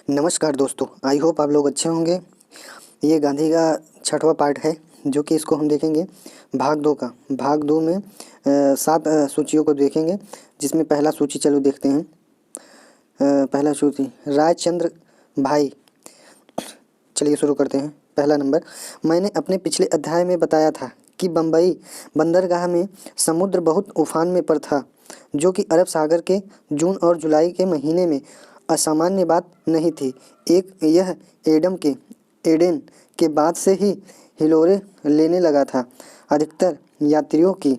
नमस्कार दोस्तों, I hope आप लोग अच्छे होंगे। ये गांधी का छठवां पार्ट है जो कि इसको हम देखेंगे भाग दो का। भाग दो में 7 सूचियों को देखेंगे, जिसमें पहला सूची चलो देखते हैं। पहला सूची रायचंद्र भाई। चलिए शुरू करते हैं। पहला नंबर, मैंने अपने पिछले अध्याय में बताया था कि बम्बई बंदरगाह में समुद्र बहुत उफान में पर था, जो कि अरब सागर के जून और जुलाई के महीने में असामान्य बात नहीं थी। यह एडन के बाद से ही हिलोरे लेने लगा था। अधिकतर यात्रियों की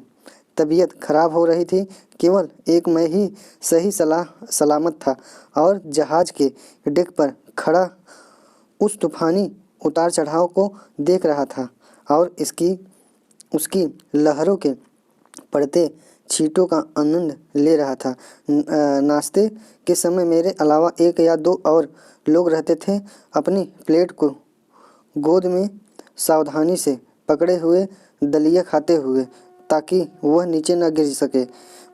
तबीयत खराब हो रही थी। केवल एक मैं ही सही सलामत था और जहाज के डेक पर खड़ा उस तूफानी उतार चढ़ाव को देख रहा था और उसकी लहरों के पड़ते छींटों का आनंद ले रहा था। नाश्ते के समय मेरे अलावा 1 या 2 और लोग रहते थे, अपनी प्लेट को गोद में सावधानी से पकड़े हुए दलिया खाते हुए, ताकि वह नीचे न गिर सके।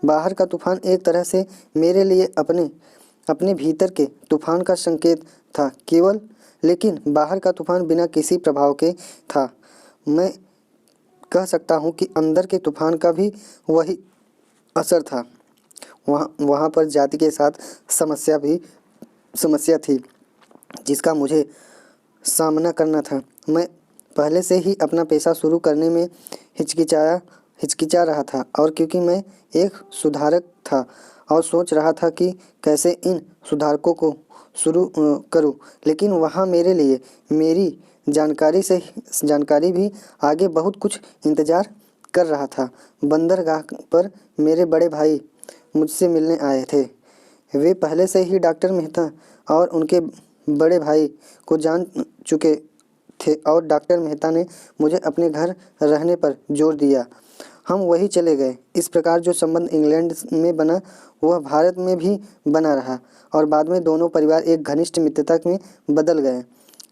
बाहर का तूफान एक तरह से मेरे लिए अपने भीतर के तूफान का संकेत था केवल, लेकिन बाहर का तूफान बिना किसी प्रभाव के था। मैं कह सकता हूँ कि अंदर के तूफान का भी वही असर था। वहाँ पर जाति के साथ समस्या थी जिसका मुझे सामना करना था। मैं पहले से ही अपना पेशा शुरू करने में हिचकिचा रहा था, और क्योंकि मैं एक सुधारक था और सोच रहा था कि कैसे इन सुधारकों को शुरू करूं, लेकिन वहाँ मेरे लिए मेरी जानकारी भी आगे बहुत कुछ इंतज़ार कर रहा था। बंदरगाह पर मेरे बड़े भाई मुझसे मिलने आए थे। वे पहले से ही डॉक्टर मेहता और उनके बड़े भाई को जान चुके थे और डॉक्टर मेहता ने मुझे अपने घर रहने पर जोर दिया। हम वहीं चले गए। इस प्रकार जो संबंध इंग्लैंड में बना वह भारत में भी बना रहा और बाद में दोनों परिवार एक घनिष्ठ मित्रता में बदल गए।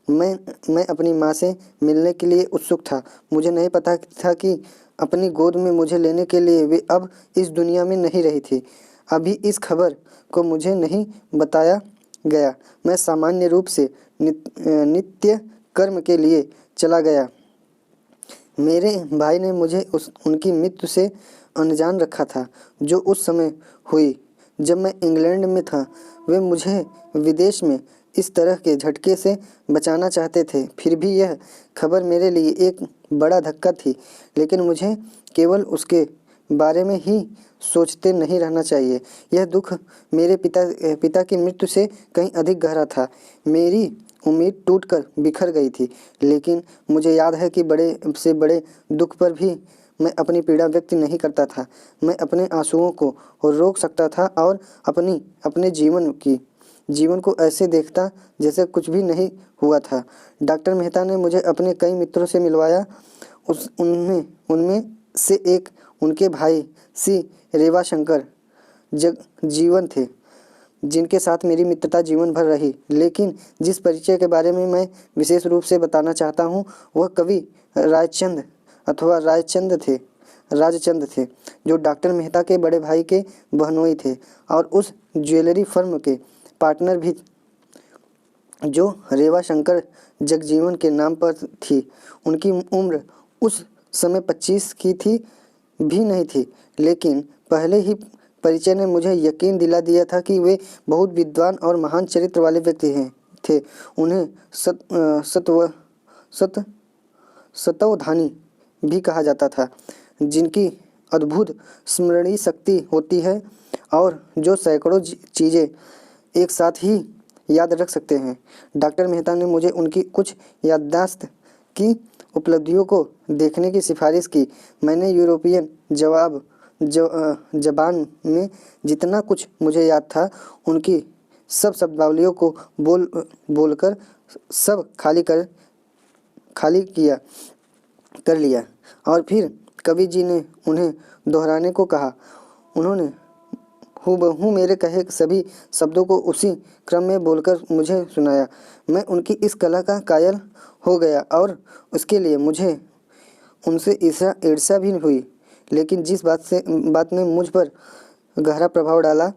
मैं अपनी माँ से मिलने के लिए उत्सुक था। मुझे नहीं पता था कि अपनी गोद में मुझे लेने के लिए वे अब इस दुनिया में नहीं रही थी। अभी इस खबर को मुझे नहीं बताया गया। मैं सामान्य रूप से नित्य कर्म के लिए चला गया। मेरे भाई ने मुझे उनकी मृत्यु से अनजान रखा था, जो उस समय हुई जब मैं इंग्लैंड में था। वे मुझे विदेश में इस तरह के झटके से बचाना चाहते थे। फिर भी यह खबर मेरे लिए एक बड़ा धक्का थी, लेकिन मुझे केवल उसके बारे में ही सोचते नहीं रहना चाहिए। यह दुख मेरे पिता की मृत्यु से कहीं अधिक गहरा था। मेरी उम्मीद टूटकर बिखर गई थी, लेकिन मुझे याद है कि बड़े से बड़े दुख पर भी मैं अपनी पीड़ा व्यक्त नहीं करता था। मैं अपने आंसुओं को रोक सकता था और अपने जीवन को ऐसे देखता जैसे कुछ भी नहीं हुआ था। डॉक्टर मेहता ने मुझे अपने कई मित्रों से मिलवाया। उनमें से एक उनके भाई सी रेवाशंकर जीवन थे, जिनके साथ मेरी मित्रता जीवन भर रही। लेकिन जिस परिचय के बारे में मैं विशेष रूप से बताना चाहता हूँ वह कवि राजचंद थे, जो डॉक्टर मेहता के बड़े भाई के बहनोई थे और उस ज्वेलरी फर्म के पार्टनर भी, जो रेवाशंकर जगजीवन के नाम पर थी। उनकी उम्र उस समय 25 की थी भी नहीं थी, लेकिन पहले ही परिचय ने मुझे यकीन दिला दिया था कि वे बहुत विद्वान और महान चरित्र वाले व्यक्ति थे। उन्हें सतवधानी भी कहा जाता था, जिनकी अद्भुत स्मरणीय शक्ति होती है और जो सैकड़ों चीज़ें एक साथ ही याद रख सकते हैं। डॉक्टर मेहता ने मुझे उनकी कुछ याददाश्त की उपलब्धियों को देखने की सिफारिश की। मैंने यूरोपियन ज़बान में जितना कुछ मुझे याद था, उनकी सब शब्दावलियों को बोलकर सब खाली कर लिया और फिर कवि जी ने उन्हें दोहराने को कहा। उन्होंने हूबहू मेरे कहे सभी शब्दों को उसी क्रम में बोलकर मुझे सुनाया। मैं उनकी इस कला का कायल हो गया और उसके लिए मुझे उनसे ईर्ष्या भी हुई। लेकिन जिस बात ने मुझ पर गहरा प्रभाव डाला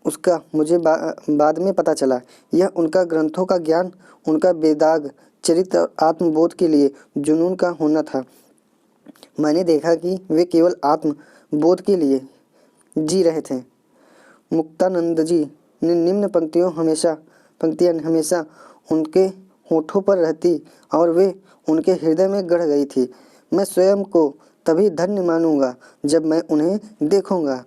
उसका मुझे बाद में पता चला। यह उनका ग्रंथों का ज्ञान, उनका बेदाग चरित्र और आत्मबोध के लिए जुनून का होना था। मैंने देखा कि वे केवल आत्मबोध के लिए जी रहे थे। मुक्तानंद जी ने निम्न पंक्तियाँ हमेशा उनके होठों पर रहती और वे उनके हृदय में गढ़ गई थी। मैं स्वयं को तभी धन्य मानूंगा जब मैं उन्हें देखूंगा।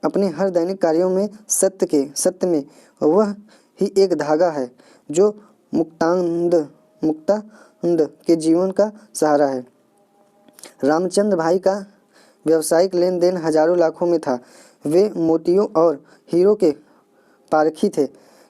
अपने हर दैनिक कार्यों में सत्य में वह ही एक धागा है जो मुक्तानंद के जीवन का सहारा है। रामचंद्र भाई का व्यावसायिक लेन देन हजारों लाखों में था। वे मोतियों और हीरो के पारखी थे।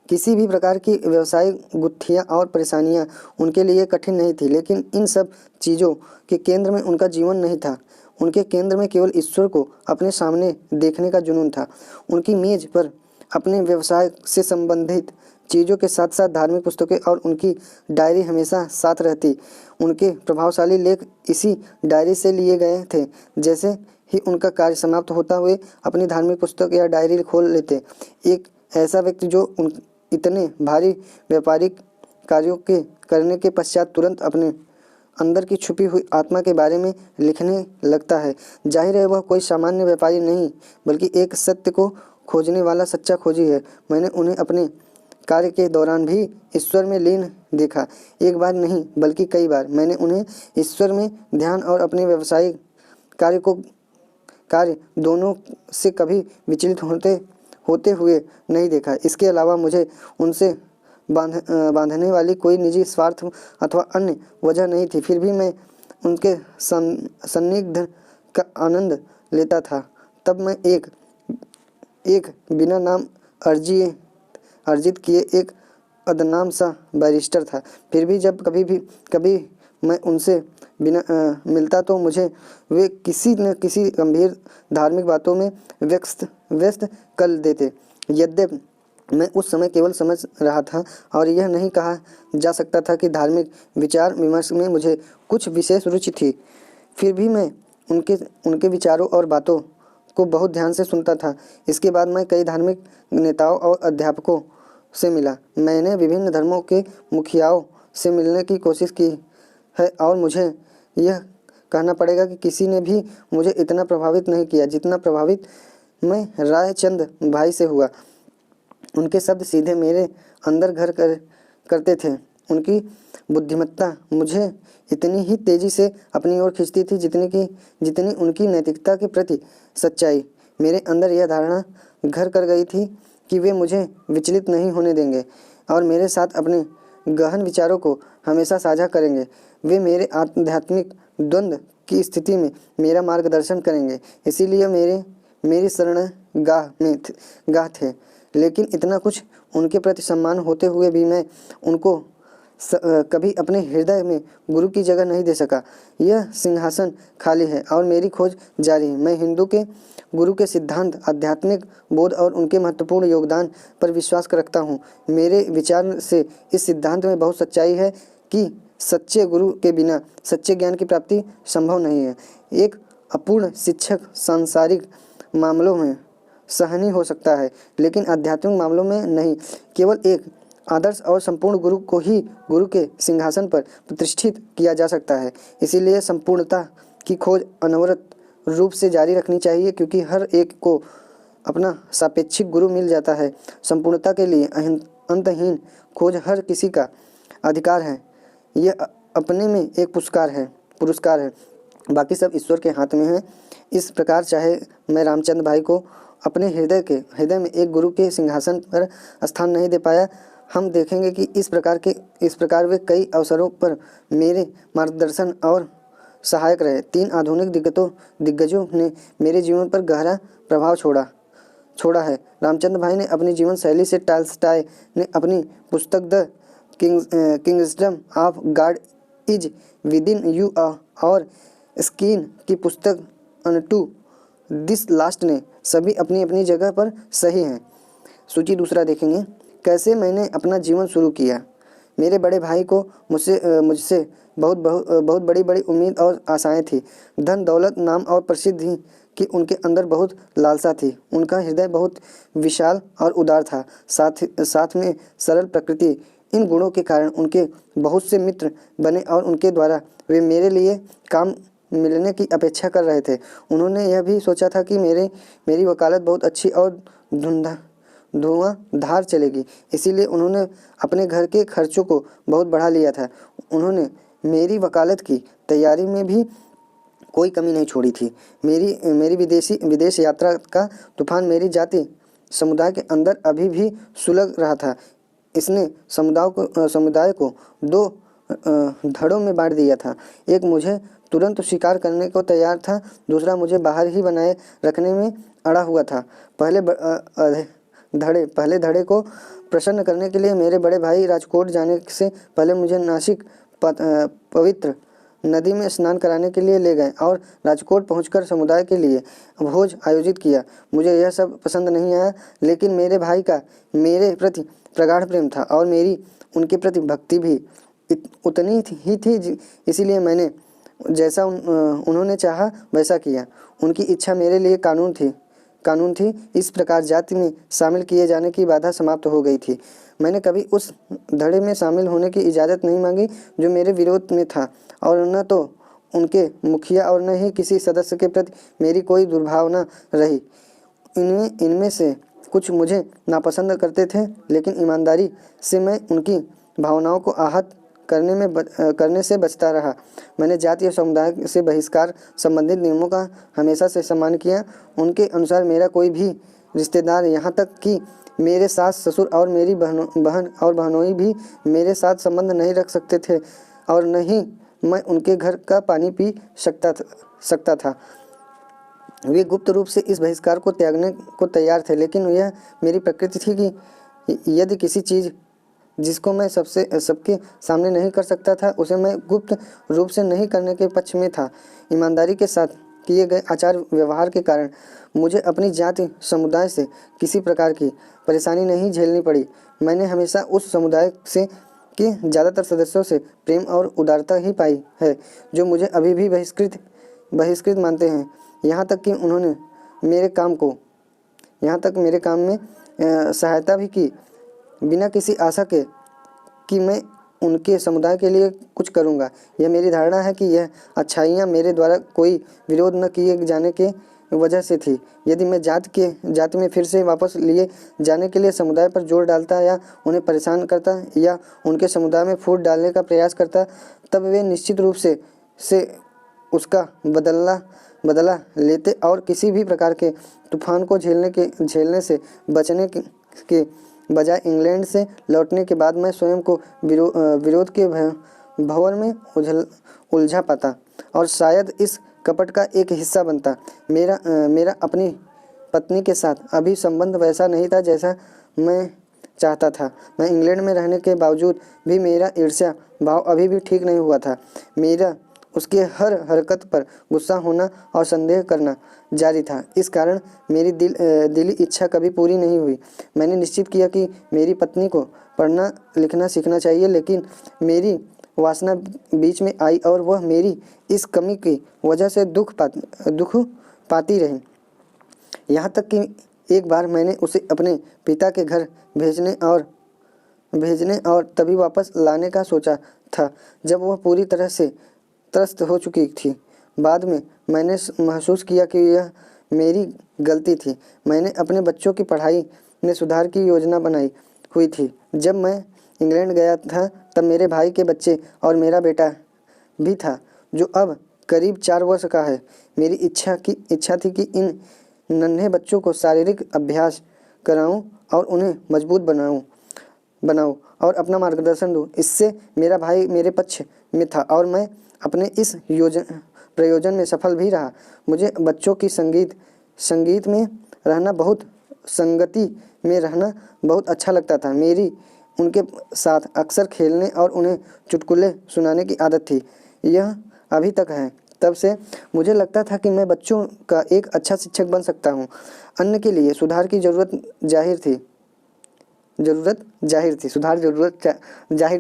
किसी भी प्रकार की व्यवसायिक गुत्थियाँ और परेशानियाँ उनके लिए कठिन नहीं थी, लेकिन इन सब चीज़ों के केंद्र में उनका जीवन नहीं था। उनके केंद्र में केवल ईश्वर को अपने सामने देखने का जुनून था। उनकी मेज पर अपने व्यवसाय से संबंधित चीज़ों के साथ साथ धार्मिक पुस्तकें और उनकी डायरी हमेशा साथ रहती। उनके प्रभावशाली लेख इसी डायरी से लिए गए थे। जैसे ही उनका कार्य समाप्त होता हुए अपनी धार्मिक पुस्तक या डायरी खोल लेते। एक ऐसा व्यक्ति जो इतने भारी व्यापारिक कार्यों के करने के पश्चात तुरंत अपने अंदर की छुपी हुई आत्मा के बारे में लिखने लगता है, जाहिर है वह कोई सामान्य व्यापारी नहीं बल्कि एक सत्य को खोजने वाला सच्चा खोजी है। मैंने उन्हें अपने कार्य के दौरान भी ईश्वर में लीन देखा। एक बार नहीं बल्कि कई बार मैंने उन्हें ईश्वर में ध्यान और अपने व्यावसायिक कार्य दोनों से कभी विचलित होते हुए नहीं देखा। इसके अलावा मुझे उनसे बांधने वाली कोई निजी स्वार्थ अथवा अन्य वजह नहीं थी। फिर भी मैं उनके सान्निध्य का आनंद लेता था। तब मैं एक बिना नाम अर्जित किए एक अदनाम सा बैरिस्टर था। फिर भी जब कभी मैं उनसे मिलता तो मुझे वे किसी न किसी गंभीर धार्मिक बातों में व्यस्त कर देते। यद्यपि मैं उस समय केवल समझ रहा था और यह नहीं कहा जा सकता था कि धार्मिक विचार विमर्श में मुझे कुछ विशेष रुचि थी, फिर भी मैं उनके विचारों और बातों को बहुत ध्यान से सुनता था। इसके बाद मैं कई धार्मिक नेताओं और अध्यापकों से मिला। मैंने विभिन्न धर्मों के मुखियाओं से मिलने की कोशिश की है और मुझे यह कहना पड़ेगा कि किसी ने भी मुझे इतना प्रभावित नहीं किया जितना प्रभावित मैं रायचंद भाई से हुआ। उनके शब्द सीधे मेरे अंदर घर करते थे। उनकी बुद्धिमत्ता मुझे इतनी ही तेज़ी से अपनी ओर खींचती थी जितनी उनकी नैतिकता के प्रति सच्चाई। मेरे अंदर यह धारणा घर कर गई थी कि वे मुझे विचलित नहीं होने देंगे और मेरे साथ अपने गहन विचारों को हमेशा साझा करेंगे। वे मेरे आध्यात्मिक द्वंद्व की स्थिति में मेरा मार्गदर्शन करेंगे, इसीलिए मेरी शरणगाह थे। लेकिन इतना कुछ उनके प्रति सम्मान होते हुए भी मैं उनको कभी अपने हृदय में गुरु की जगह नहीं दे सका। यह सिंहासन खाली है और मेरी खोज जारी है। मैं हिंदू के गुरु के सिद्धांत, आध्यात्मिक बोध और उनके महत्वपूर्ण योगदान पर विश्वास रखता हूँ। मेरे विचार से इस सिद्धांत में बहुत सच्चाई है कि सच्चे गुरु के बिना सच्चे ज्ञान की प्राप्ति संभव नहीं है। एक अपूर्ण शिक्षक सांसारिक मामलों में सहनीय हो सकता है, लेकिन आध्यात्मिक मामलों में नहीं। केवल एक आदर्श और संपूर्ण गुरु को ही गुरु के सिंहासन पर प्रतिष्ठित किया जा सकता है। इसीलिए संपूर्णता की खोज अनवरत रूप से जारी रखनी चाहिए, क्योंकि हर एक को अपना सापेक्षिक गुरु मिल जाता है। संपूर्णता के लिए अंतहीन खोज हर किसी का अधिकार है। यह अपने में एक पुरस्कार है। बाकी सब ईश्वर के हाथ में है। इस प्रकार चाहे मैं रामचंद्र भाई को अपने हृदय में एक गुरु के सिंहासन पर स्थान नहीं दे पाया, हम देखेंगे कि इस प्रकार वे कई अवसरों पर मेरे मार्गदर्शन और सहायक रहे। 3 आधुनिक दिग्गजों ने मेरे जीवन पर गहरा प्रभाव छोड़ा है। रामचंद्र भाई ने अपनी जीवन शैली से, टॉल्स्टॉय ने अपनी पुस्तक the kingdom of God is within you और स्किन की पुस्तक अनटू दिस लास्ट ने सभी अपनी अपनी जगह पर सही हैं। सूची दूसरा देखेंगे। कैसे मैंने अपना जीवन शुरू किया। मेरे बड़े भाई को मुझसे बहुत बड़ी उम्मीद और आशाएं थी। धन दौलत, नाम और प्रसिद्धि कि उनके अंदर बहुत लालसा थी। उनका हृदय बहुत विशाल और उदार था। साथ में सरल प्रकृति। इन गुणों के कारण उनके बहुत से मित्र बने और उनके द्वारा वे मेरे लिए काम मिलने की अपेक्षा कर रहे थे। उन्होंने यह भी सोचा था कि मेरी वकालत बहुत अच्छी और धुआंधार चलेगी, इसीलिए उन्होंने अपने घर के खर्चों को बहुत बढ़ा लिया था। उन्होंने मेरी वकालत की तैयारी में भी कोई कमी नहीं छोड़ी थी। मेरी विदेश यात्रा का तूफान मेरी जाति समुदाय के अंदर अभी भी सुलग रहा था। इसने समुदाय को दो धड़ों में बांट दिया था। एक मुझे तुरंत स्वीकार करने को तैयार था, दूसरा मुझे बाहर ही बनाए रखने में अड़ा हुआ था। पहले धड़े को प्रसन्न करने के लिए मेरे बड़े भाई राजकोट जाने से पहले मुझे नासिक पवित्र नदी में स्नान कराने के लिए ले गए और राजकोट पहुंचकर समुदाय के लिए भोज आयोजित किया। मुझे यह सब पसंद नहीं आया, लेकिन मेरे भाई का मेरे प्रति प्रगाढ़ प्रेम था और मेरी उनके प्रति भक्ति भी उतनी ही थी। इसीलिए मैंने जैसा उन्होंने चाहा वैसा किया। उनकी इच्छा मेरे लिए कानून थी। इस प्रकार जाति में शामिल किए जाने की बाधा समाप्त हो गई थी। मैंने कभी उस धड़े में शामिल होने की इजाज़त नहीं मांगी जो मेरे विरोध में था, और न तो उनके मुखिया और न ही किसी सदस्य के प्रति मेरी कोई दुर्भावना रही। इनमें से कुछ मुझे नापसंद करते थे, लेकिन ईमानदारी से मैं उनकी भावनाओं को आहत करने से बचता रहा। मैंने जाति और समुदाय से बहिष्कार संबंधित नियमों का हमेशा से सम्मान किया। उनके अनुसार मेरा कोई भी रिश्तेदार, यहाँ तक कि मेरे सास ससुर और मेरी बहन और बहनोई भी मेरे साथ संबंध नहीं रख सकते थे, और न ही मैं उनके घर का पानी पी सकता था। वे गुप्त रूप से इस बहिष्कार को त्यागने को तैयार थे, लेकिन यह मेरी प्रकृति थी कि यदि किसी चीज़ जिसको मैं सबके सामने नहीं कर सकता था, उसे मैं गुप्त रूप से नहीं करने के पक्ष में था। ईमानदारी के साथ किए गए आचार व्यवहार के कारण मुझे अपनी जाति समुदाय से किसी प्रकार की परेशानी नहीं झेलनी पड़ी। मैंने हमेशा उस समुदाय से के ज़्यादातर सदस्यों से प्रेम और उदारता ही पाई है, जो मुझे अभी भी बहिष्कृत मानते हैं। यहाँ तक कि उन्होंने मेरे काम में सहायता भी की, बिना किसी आशा के कि मैं उनके समुदाय के लिए कुछ करूँगा। यह मेरी धारणा है कि यह अच्छाइयाँ मेरे द्वारा कोई विरोध न किए जाने के वजह से थी। यदि मैं जाति में फिर से वापस लिए जाने के लिए समुदाय पर जोर डालता या उन्हें परेशान करता या उनके समुदाय में फूट डालने का प्रयास करता, तब वे निश्चित रूप से उसका बदला लेते और किसी भी प्रकार के तूफान को झेलने से बचने के बजाय इंग्लैंड से लौटने के बाद मैं स्वयं को विरोध के भंवर में उलझा पाता और शायद इस कपट का एक हिस्सा बनता। मेरा अपनी पत्नी के साथ अभी संबंध वैसा नहीं था जैसा मैं चाहता था। मैं इंग्लैंड में रहने के बावजूद भी मेरा ईर्ष्या भाव अभी भी ठीक नहीं हुआ था। मेरा उसके हर हरकत पर गुस्सा होना और संदेह करना जारी था। इस कारण मेरी दिली इच्छा कभी पूरी नहीं हुई। मैंने निश्चित किया कि मेरी पत्नी को पढ़ना लिखना सीखना चाहिए, लेकिन मेरी वासना बीच में आई और वह मेरी इस कमी की वजह से दुख पाती रही। यहाँ तक कि एक बार मैंने उसे अपने पिता के घर भेजने और तभी वापस लाने का सोचा था जब वह पूरी तरह से त्रस्त हो चुकी थी। बाद में मैंने महसूस किया कि यह मेरी गलती थी। मैंने अपने बच्चों की पढ़ाई में सुधार की योजना बनाई हुई थी। जब मैं इंग्लैंड गया था तब मेरे भाई के बच्चे और मेरा बेटा भी था, जो अब करीब 4 वर्ष का है। मेरी इच्छा थी कि इन नन्हे बच्चों को शारीरिक अभ्यास कराऊं और उन्हें मजबूत बनाऊं और अपना मार्गदर्शन दूं। इससे मेरा भाई मेरे पक्ष में था और मैं अपने इस प्रयोजन में सफल भी रहा। मुझे बच्चों की संगीत में रहना संगति में रहना बहुत अच्छा लगता था। मेरी उनके साथ अक्सर खेलने और उन्हें चुटकुले सुनाने की आदत थी। यह अभी तक है। तब से मुझे लगता था कि मैं बच्चों का एक अच्छा शिक्षक बन सकता हूँ। अन्न के लिए सुधार की ज़रूरत जाहिर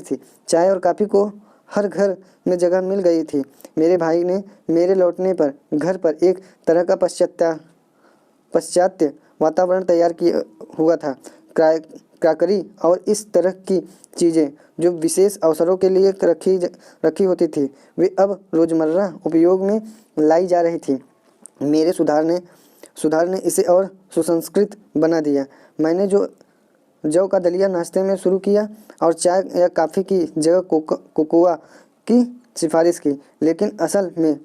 थी। चाय और कॉफ़ी को हर घर में जगह मिल गई थी। मेरे भाई ने मेरे लौटने पर घर पर एक तरह का पाश्चात्य वातावरण तैयार किया हुआ था। क्रॉकरी और इस तरह की चीज़ें जो विशेष अवसरों के लिए रखी होती थी, वे अब रोज़मर्रा उपयोग में लाई जा रही थी। मेरे सुधार ने इसे और सुसंस्कृत बना दिया। मैंने जौ का दलिया नाश्ते में शुरू किया और चाय या कॉफ़ी की जगह कोकोआ की सिफारिश की, लेकिन असल में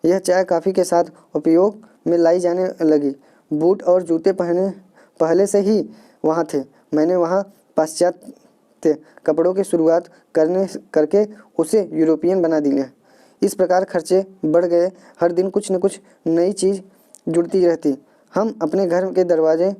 यह चाय कॉफ़ी के साथ उपयोग में लाई जाने लगी। बूट और जूते पहले से ही वहाँ थे। मैंने वहाँ पाश्चात्य कपड़ों की शुरुआत करके उसे यूरोपियन बना दिया। इस प्रकार खर्चे बढ़ गए। हर दिन कुछ न कुछ नई चीज़ जुड़ती रहती। हम अपने घर के दरवाजे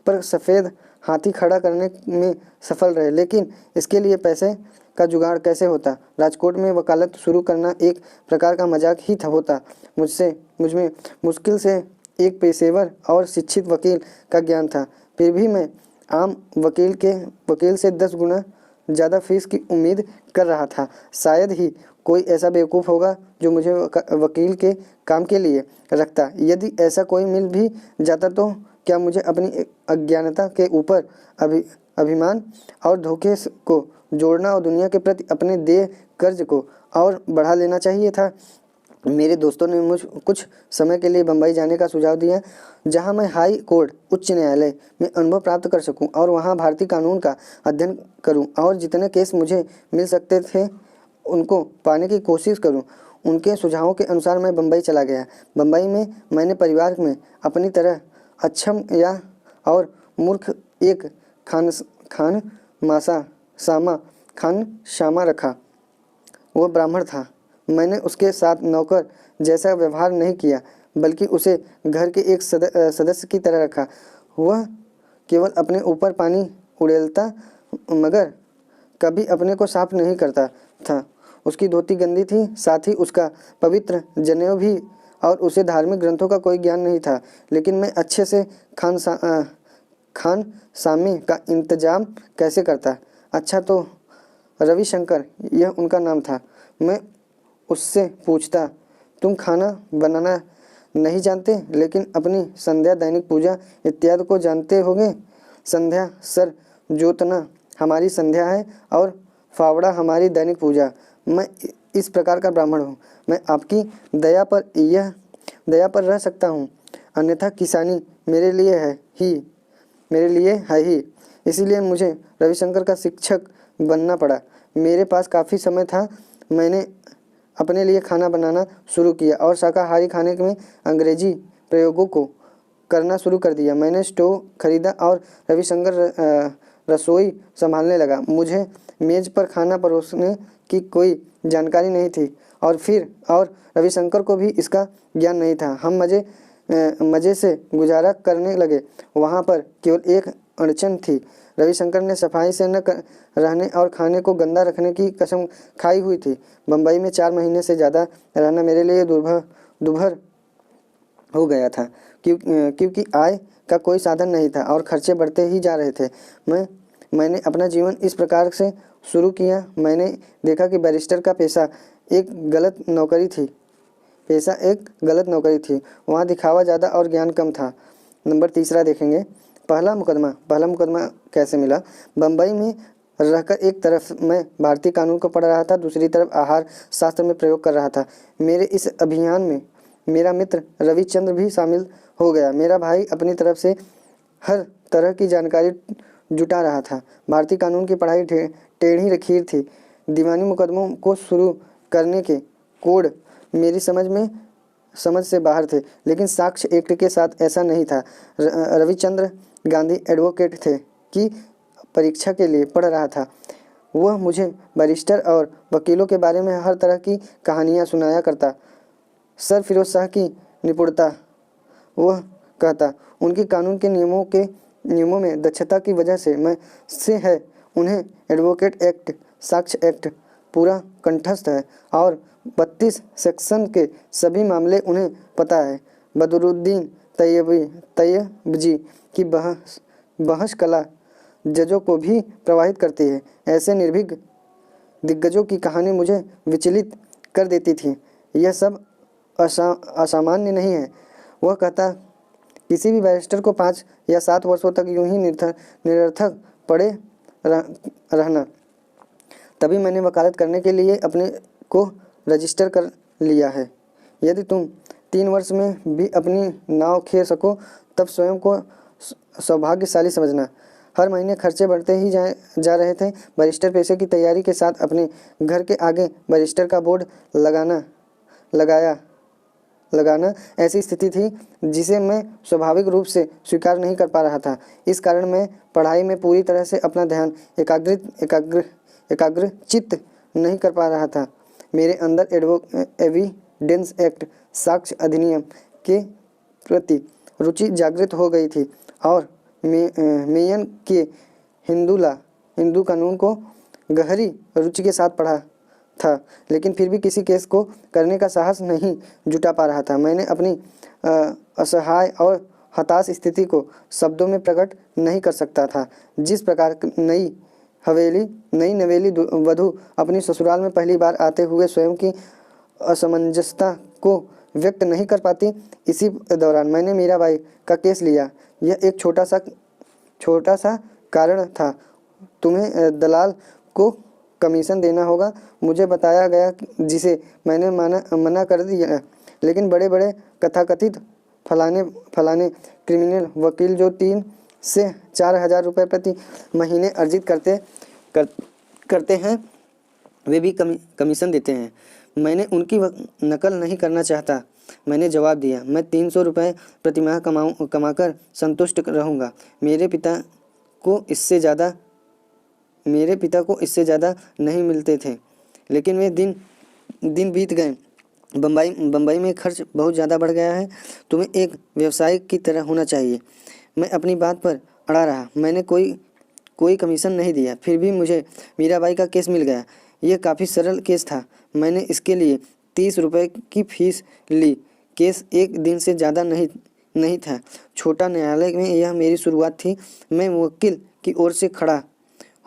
पर सफ़ेद हाथी खड़ा करने में सफल रहे, लेकिन इसके लिए पैसे का जुगाड़ कैसे होता। राजकोट में वकालत शुरू करना एक प्रकार का मजाक ही होता। मुझमें मुश्किल से एक पेशेवर और शिक्षित वकील का ज्ञान था, फिर भी मैं आम वकील से 10 गुना ज़्यादा फीस की उम्मीद कर रहा था। शायद ही कोई ऐसा बेवकूफ़ होगा जो मुझे वकील के काम के लिए रखता। यदि ऐसा कोई मिल भी जाता तो क्या मुझे अपनी अज्ञानता के ऊपर अभिमान और धोखे को जोड़ना और दुनिया के प्रति अपने देय कर्ज को और बढ़ा लेना चाहिए था। मेरे दोस्तों ने मुझ कुछ समय के लिए बम्बई जाने का सुझाव दिया, जहां मैं हाई कोर्ट उच्च न्यायालय में अनुभव प्राप्त कर सकूं और वहां भारतीय कानून का अध्ययन करूं और जितने केस मुझे मिल सकते थे उनको पाने की कोशिश करूं। उनके सुझावों के अनुसार मैं बम्बई चला गया। बम्बई में मैंने परिवार में अपनी तरह अक्षम या और मूर्ख एक खान शामा रखा। वह ब्राह्मण था। मैंने उसके साथ नौकर जैसा व्यवहार नहीं किया, बल्कि उसे घर के एक सदस्य की तरह रखा। वह केवल अपने ऊपर पानी उड़ेलता, मगर कभी अपने को साफ नहीं करता था। उसकी धोती गंदी थी, साथ ही उसका पवित्र जनेऊ भी, और उसे धार्मिक ग्रंथों का कोई ज्ञान नहीं था। लेकिन मैं अच्छे से खान सामी का इंतजाम कैसे करता। अच्छा, तो रविशंकर, यह उनका नाम था। मैं उससे पूछता, तुम खाना बनाना नहीं जानते, लेकिन अपनी संध्या, दैनिक पूजा इत्यादि को जानते होगे। संध्या सर जोतना हमारी संध्या है और फावड़ा हमारी दैनिक पूजा। मैं इस प्रकार का ब्राह्मण हूँ। मैं आपकी दया पर रह सकता हूँ, अन्यथा किसानी मेरे लिए है ही। इसीलिए मुझे रविशंकर का शिक्षक बनना पड़ा। मेरे पास काफ़ी समय था। मैंने अपने लिए खाना बनाना शुरू किया और शाकाहारी खाने में अंग्रेजी प्रयोगों को करना शुरू कर दिया। मैंने स्टोव खरीदा और रविशंकर रसोई संभालने लगा। मुझे मेज़ पर खाना परोसने की कोई जानकारी नहीं थी और रविशंकर को भी इसका ज्ञान नहीं था। हम मज़े से गुजारा करने लगे। वहाँ पर केवल एक अड़चन थी। रविशंकर ने सफाई से न रहने और खाने को गंदा रखने की कसम खाई हुई थी। बम्बई में 4 महीने से ज़्यादा रहना मेरे लिए दुभर हो गया था, क्योंकि आय का कोई साधन नहीं था और खर्चे बढ़ते ही जा रहे थे। मैंने अपना जीवन इस प्रकार से शुरू किया। मैंने देखा कि बैरिस्टर का पेशा एक गलत नौकरी थी। वहाँ दिखावा ज़्यादा और ज्ञान कम था। नंबर 3 देखेंगे। पहला मुकदमा कैसे मिला। बम्बई में रहकर एक तरफ मैं भारतीय कानून को पढ़ रहा था, दूसरी तरफ आहार शास्त्र में प्रयोग कर रहा था। मेरे इस अभियान में मेरा मित्र रविचंद्र भी शामिल हो गया। मेरा भाई अपनी तरफ से हर तरह की जानकारी जुटा रहा था। भारतीय कानून की पढ़ाई टेढ़ी खीर थी। दीवानी मुकदमों को शुरू करने के कोड मेरी समझ से बाहर थे, लेकिन साक्ष्य एक्ट के साथ ऐसा नहीं था। रविचंद्र गांधी एडवोकेट थे कि परीक्षा के लिए पढ़ रहा था। वह मुझे बैरिस्टर और वकीलों के बारे में हर तरह की कहानियाँ सुनाया करता। सर फिरोज शाह की निपुणता, वह कहता, उनकी कानून के नियमों में दक्षता की वजह से है। उन्हें एडवोकेट एक्ट, साक्ष्य एक्ट पूरा कंठस्थ है और 32 सेक्शन के सभी मामले उन्हें पता है। बदरुद्दीन तैयबजी की बहस कला जजों को भी प्रभावित करती है। ऐसे दिग्गजों की कहानी मुझे विचलित कर देती थी। यह सब असामान्य नहीं है। वह कहता, किसी भी बैरिस्टर को 5 या 7 वर्षों तक यूं ही निरर्थक पड़े रहना। तभी मैंने वकालत करने के लिए अपने को रजिस्टर कर लिया है। यदि तुम 3 वर्ष में भी अपनी नाव खेल सको तब स्वयं को सौभाग्यशाली समझना। हर महीने खर्चे बढ़ते ही जा रहे थे। बैरिस्टर पेशे की तैयारी के साथ अपने घर के आगे बैरिस्टर का बोर्ड लगाना ऐसी स्थिति थी जिसे मैं स्वाभाविक रूप से स्वीकार नहीं कर पा रहा था। इस कारण मैं पढ़ाई में पूरी तरह से अपना ध्यान एकाग्रचित्त नहीं कर पा रहा था। मेरे अंदर एविडेंस एक्ट, साक्ष्य अधिनियम के प्रति रुचि जागृत हो गई थी और मेयन के हिंदू कानून को गहरी रुचि के साथ पढ़ा था, लेकिन फिर भी किसी केस को करने का साहस नहीं जुटा पा रहा था। मैंने अपनी असहाय और हताश स्थिति को शब्दों में प्रकट नहीं कर सकता था। जिस प्रकार नई नवेली वधू अपनी ससुराल में पहली बार आते हुए स्वयं की असमंजसता को व्यक्त नहीं कर पाती, इसी दौरान मैंने मीराबाई का केस लिया। यह एक छोटा सा कारण था। तुम्हें दलाल को कमीशन देना होगा, मुझे बताया गया, जिसे मैंने मना कर दिया। लेकिन बड़े बड़े तथाकथित फलाने क्रिमिनल वकील जो 3 से 4 हज़ार रुपये प्रति महीने अर्जित करते हैं, वे भी कमीशन देते हैं। मैंने उनकी नकल नहीं करना चाहता। मैंने जवाब दिया, मैं 300 रुपये प्रतिमाह कमाकर संतुष्ट रहूँगा। मेरे पिता को इससे ज़्यादा नहीं मिलते थे, लेकिन वे दिन बीत गए। बम्बई में खर्च बहुत ज़्यादा बढ़ गया है। तुम्हें एक व्यवसायिक की तरह होना चाहिए। मैं अपनी बात पर अड़ा रहा। मैंने कोई कमीशन नहीं दिया। फिर भी मुझे मीराबाई का केस मिल गया। यह काफ़ी सरल केस था। मैंने इसके लिए 30 रुपये की फीस ली। केस 1 दिन से ज़्यादा नहीं था। छोटा न्यायालय में यह मेरी शुरुआत थी। मैं वकील की ओर से खड़ा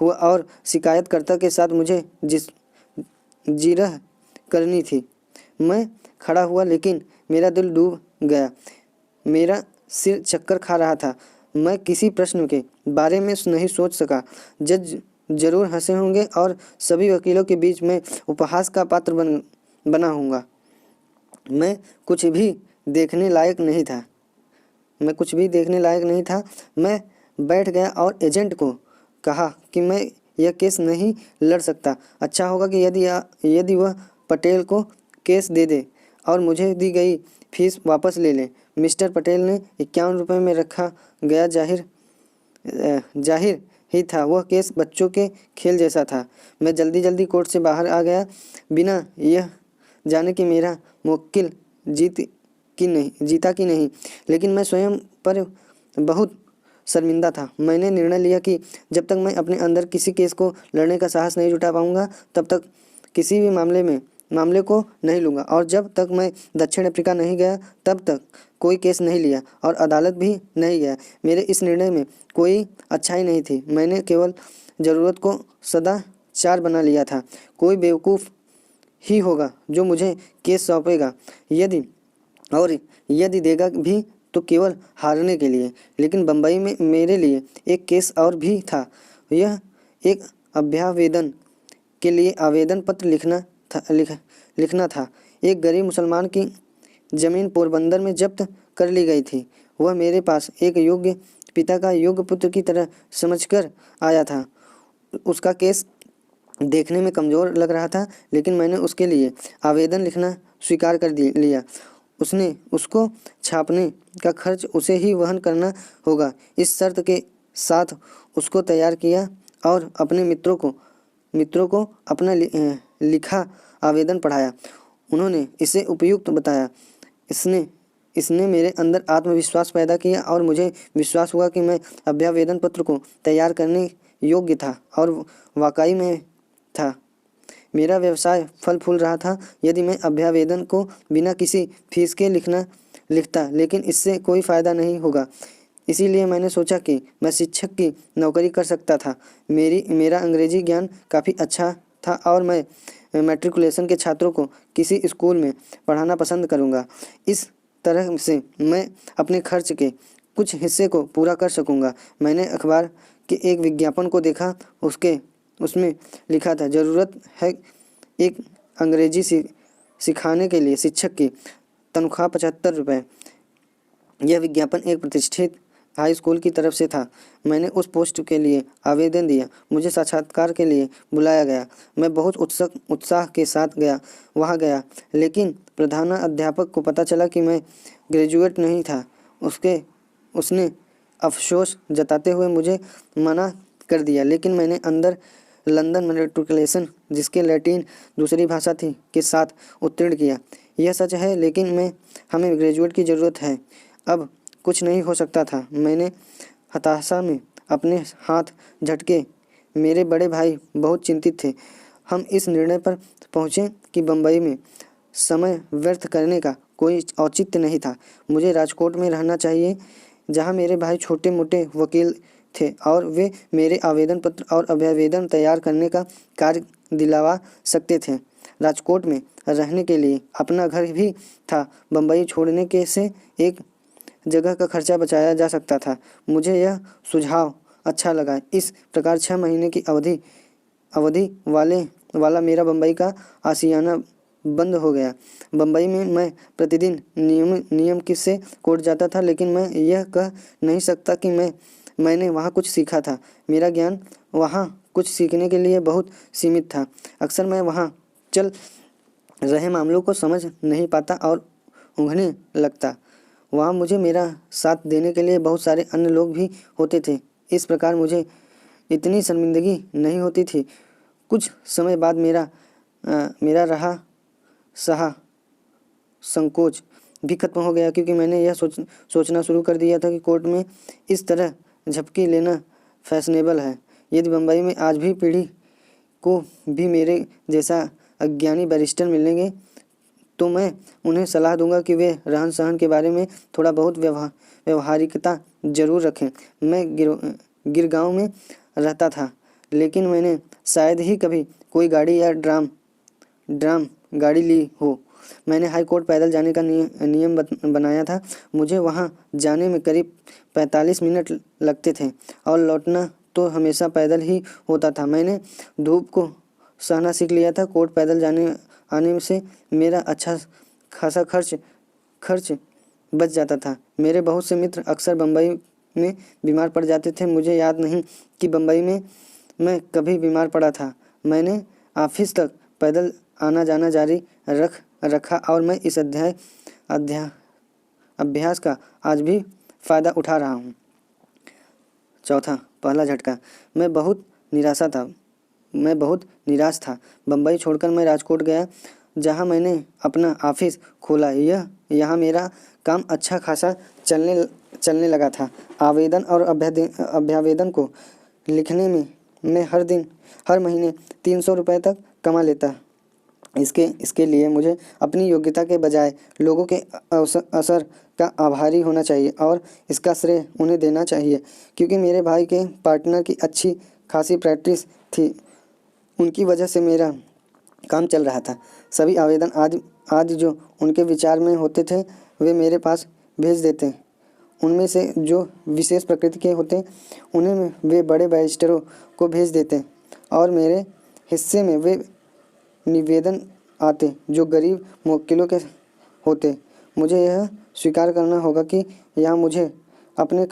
हुआ और शिकायतकर्ता के साथ मुझे जिरह करनी थी। मैं खड़ा हुआ, लेकिन मेरा दिल डूब गया। मेरा सिर चक्कर खा रहा था। मैं किसी प्रश्न के बारे में नहीं सोच सका। जज जरूर हंसे होंगे और सभी वकीलों के बीच में उपहास का पात्र बना होऊंगा। मैं कुछ भी देखने लायक नहीं था। मैं बैठ गया और एजेंट को कहा कि मैं यह केस नहीं लड़ सकता। अच्छा होगा कि यदि वह पटेल को केस दे दे और मुझे दी गई फीस वापस ले ले। मिस्टर पटेल ने 51 रुपये में रखा गया जाहिर ही था वह केस बच्चों के खेल जैसा था। मैं जल्दी कोर्ट से बाहर आ गया, बिना यह जाने कि मेरा मुवक्किल जीता कि नहीं। लेकिन मैं स्वयं पर बहुत शर्मिंदा था। मैंने निर्णय लिया कि जब तक मैं अपने अंदर किसी केस को लड़ने का साहस नहीं जुटा पाऊंगा, तब तक किसी भी मामले को नहीं लूँगा। और जब तक मैं दक्षिण अफ्रीका नहीं गया, तब तक कोई केस नहीं लिया और अदालत भी नहीं गया। मेरे इस निर्णय में कोई अच्छाई नहीं थी। मैंने केवल ज़रूरत को सदाचार बना लिया था। कोई बेवकूफ़ ही होगा जो मुझे केस सौंपेगा, यदि देगा भी तो केवल हारने के लिए। लेकिन बम्बई में मेरे लिए एक केस और भी था। यह एक अभ्यावेदन के लिए आवेदन पत्र लिखना था। एक गरीब मुसलमान की ज़मीन पोरबंदर में जब्त कर ली गई थी। वह मेरे पास एक योग्य पिता का योग्य पुत्र की तरह समझकर आया था। उसका केस देखने में कमज़ोर लग रहा था, लेकिन मैंने उसके लिए आवेदन लिखना स्वीकार कर लिया। उसको छापने का खर्च उसे ही वहन करना होगा। इस शर्त के साथ उसको तैयार किया और अपने मित्रों को अपना लिखा आवेदन पढ़ाया। उन्होंने इसे उपयुक्त बताया। इसने मेरे अंदर आत्मविश्वास पैदा किया और मुझे विश्वास हुआ कि मैं अभ्यावेदन पत्र को तैयार करने योग्य था और वाकई में था। मेरा व्यवसाय फल फूल रहा था। यदि मैं अभ्यावेदन को बिना किसी फीस के लिखता, लेकिन इससे कोई फ़ायदा नहीं होगा। इसीलिए मैंने सोचा कि मैं शिक्षक की नौकरी कर सकता था। मेरा अंग्रेजी ज्ञान काफ़ी अच्छा था और मैं मैट्रिकुलेशन के छात्रों को किसी स्कूल में पढ़ाना पसंद करूँगा। इस तरह से मैं अपने खर्च के कुछ हिस्से को पूरा कर सकूँगा। मैंने अखबार के एक विज्ञापन को देखा। उसमें लिखा था, ज़रूरत है एक अंग्रेजी सिखाने के लिए शिक्षक की तनख्वाह 75 रुपये। यह विज्ञापन एक प्रतिष्ठित हाई स्कूल की तरफ से था। मैंने उस पोस्ट के लिए आवेदन दिया। मुझे साक्षात्कार के लिए बुलाया गया। मैं बहुत उत्साह के साथ वहाँ गया, लेकिन प्रधान अध्यापक को पता चला कि मैं ग्रेजुएट नहीं था। उसने अफसोस जताते हुए मुझे मना कर दिया, लेकिन मैंने अंदर लंदन मैट्रिकुलेशन, जिसके लैटिन दूसरी भाषा थी, के साथ उत्तीर्ण किया। यह सच है, लेकिन हमें ग्रेजुएट की ज़रूरत है। अब कुछ नहीं हो सकता था। मैंने हताशा में अपने हाथ झटके। मेरे बड़े भाई बहुत चिंतित थे। हम इस निर्णय पर पहुँचे कि बम्बई में समय व्यर्थ करने का कोई औचित्य नहीं था। मुझे राजकोट में रहना चाहिए, जहाँ मेरे भाई छोटे मोटे वकील थे और वे मेरे आवेदन पत्र और अभ्यावेदन तैयार करने का कार्य दिलवा सकते थे। राजकोट में रहने के लिए अपना घर भी था। बम्बई छोड़ने के से एक जगह का खर्चा बचाया जा सकता था। मुझे यह सुझाव अच्छा लगा। इस प्रकार 6 महीने की अवधि वाला मेरा बम्बई का आशियाना बंद हो गया। बम्बई में मैं प्रतिदिन नियम से कोर्ट जाता था, लेकिन मैं यह कह नहीं सकता कि मैंने वहाँ कुछ सीखा था। मेरा ज्ञान वहाँ कुछ सीखने के लिए बहुत सीमित था। अक्सर मैं वहाँ चल रहे मामलों को समझ नहीं पाता और ऊँघने लगता। वहाँ मुझे मेरा साथ देने के लिए बहुत सारे अन्य लोग भी होते थे। इस प्रकार मुझे इतनी शर्मिंदगी नहीं होती थी। कुछ समय बाद मेरा रहा सहा संकोच भी खत्म हो गया, क्योंकि मैंने यह सोचना शुरू कर दिया था कि कोर्ट में इस तरह झपकी लेना फैशनेबल है। यदि बम्बई में आज भी पीढ़ी को भी मेरे जैसा अज्ञानी बैरिस्टर मिलेंगे, तो मैं उन्हें सलाह दूंगा कि वे रहन सहन के बारे में थोड़ा बहुत व्यवहारिकता जरूर रखें। मैं गिरगांव में रहता था, लेकिन मैंने शायद ही कभी कोई गाड़ी या ड्राम गाड़ी ली हो। मैंने हाई कोर्ट पैदल जाने का नियम बनाया था। मुझे वहाँ जाने में करीब 45 मिनट लगते थे और लौटना तो हमेशा पैदल ही होता था। मैंने धूप को सहना सीख लिया था। कोर्ट पैदल जाने आने से मेरा अच्छा खासा खर्च बच जाता था। मेरे बहुत से मित्र अक्सर बम्बई में बीमार पड़ जाते थे। मुझे याद नहीं कि बम्बई में मैं कभी बीमार पड़ा था। मैंने ऑफिस तक पैदल आना जाना जारी रखा और मैं इस अभ्यास का आज भी फ़ायदा उठा रहा हूँ। चौथा, पहला झटका। मैं बहुत निराश था। बम्बई छोड़कर मैं राजकोट गया, जहाँ मैंने अपना ऑफिस खोला। यहाँ मेरा काम अच्छा खासा चलने लगा था। आवेदन और अभ्यावेदन को लिखने में मैं हर महीने 300 रुपये तक कमा लेता। इसके लिए मुझे अपनी योग्यता के बजाय लोगों के असर का आभारी होना चाहिए और इसका श्रेय उन्हें देना चाहिए, क्योंकि मेरे भाई के पार्टनर की अच्छी खासी प्रैक्टिस थी। उनकी वजह से मेरा काम चल रहा था। सभी आवेदन आदि जो उनके विचार में होते थे, वे मेरे पास भेज देते। उनमें से जो विशेष प्रकृति के होते, उन्हें वे बड़े बैरिस्टरों को भेज देते और मेरे हिस्से में वे निवेदन आते जो गरीब मुवक्किलों के होते। मुझे यह स्वीकार करना होगा कि यहाँ मुझे अपने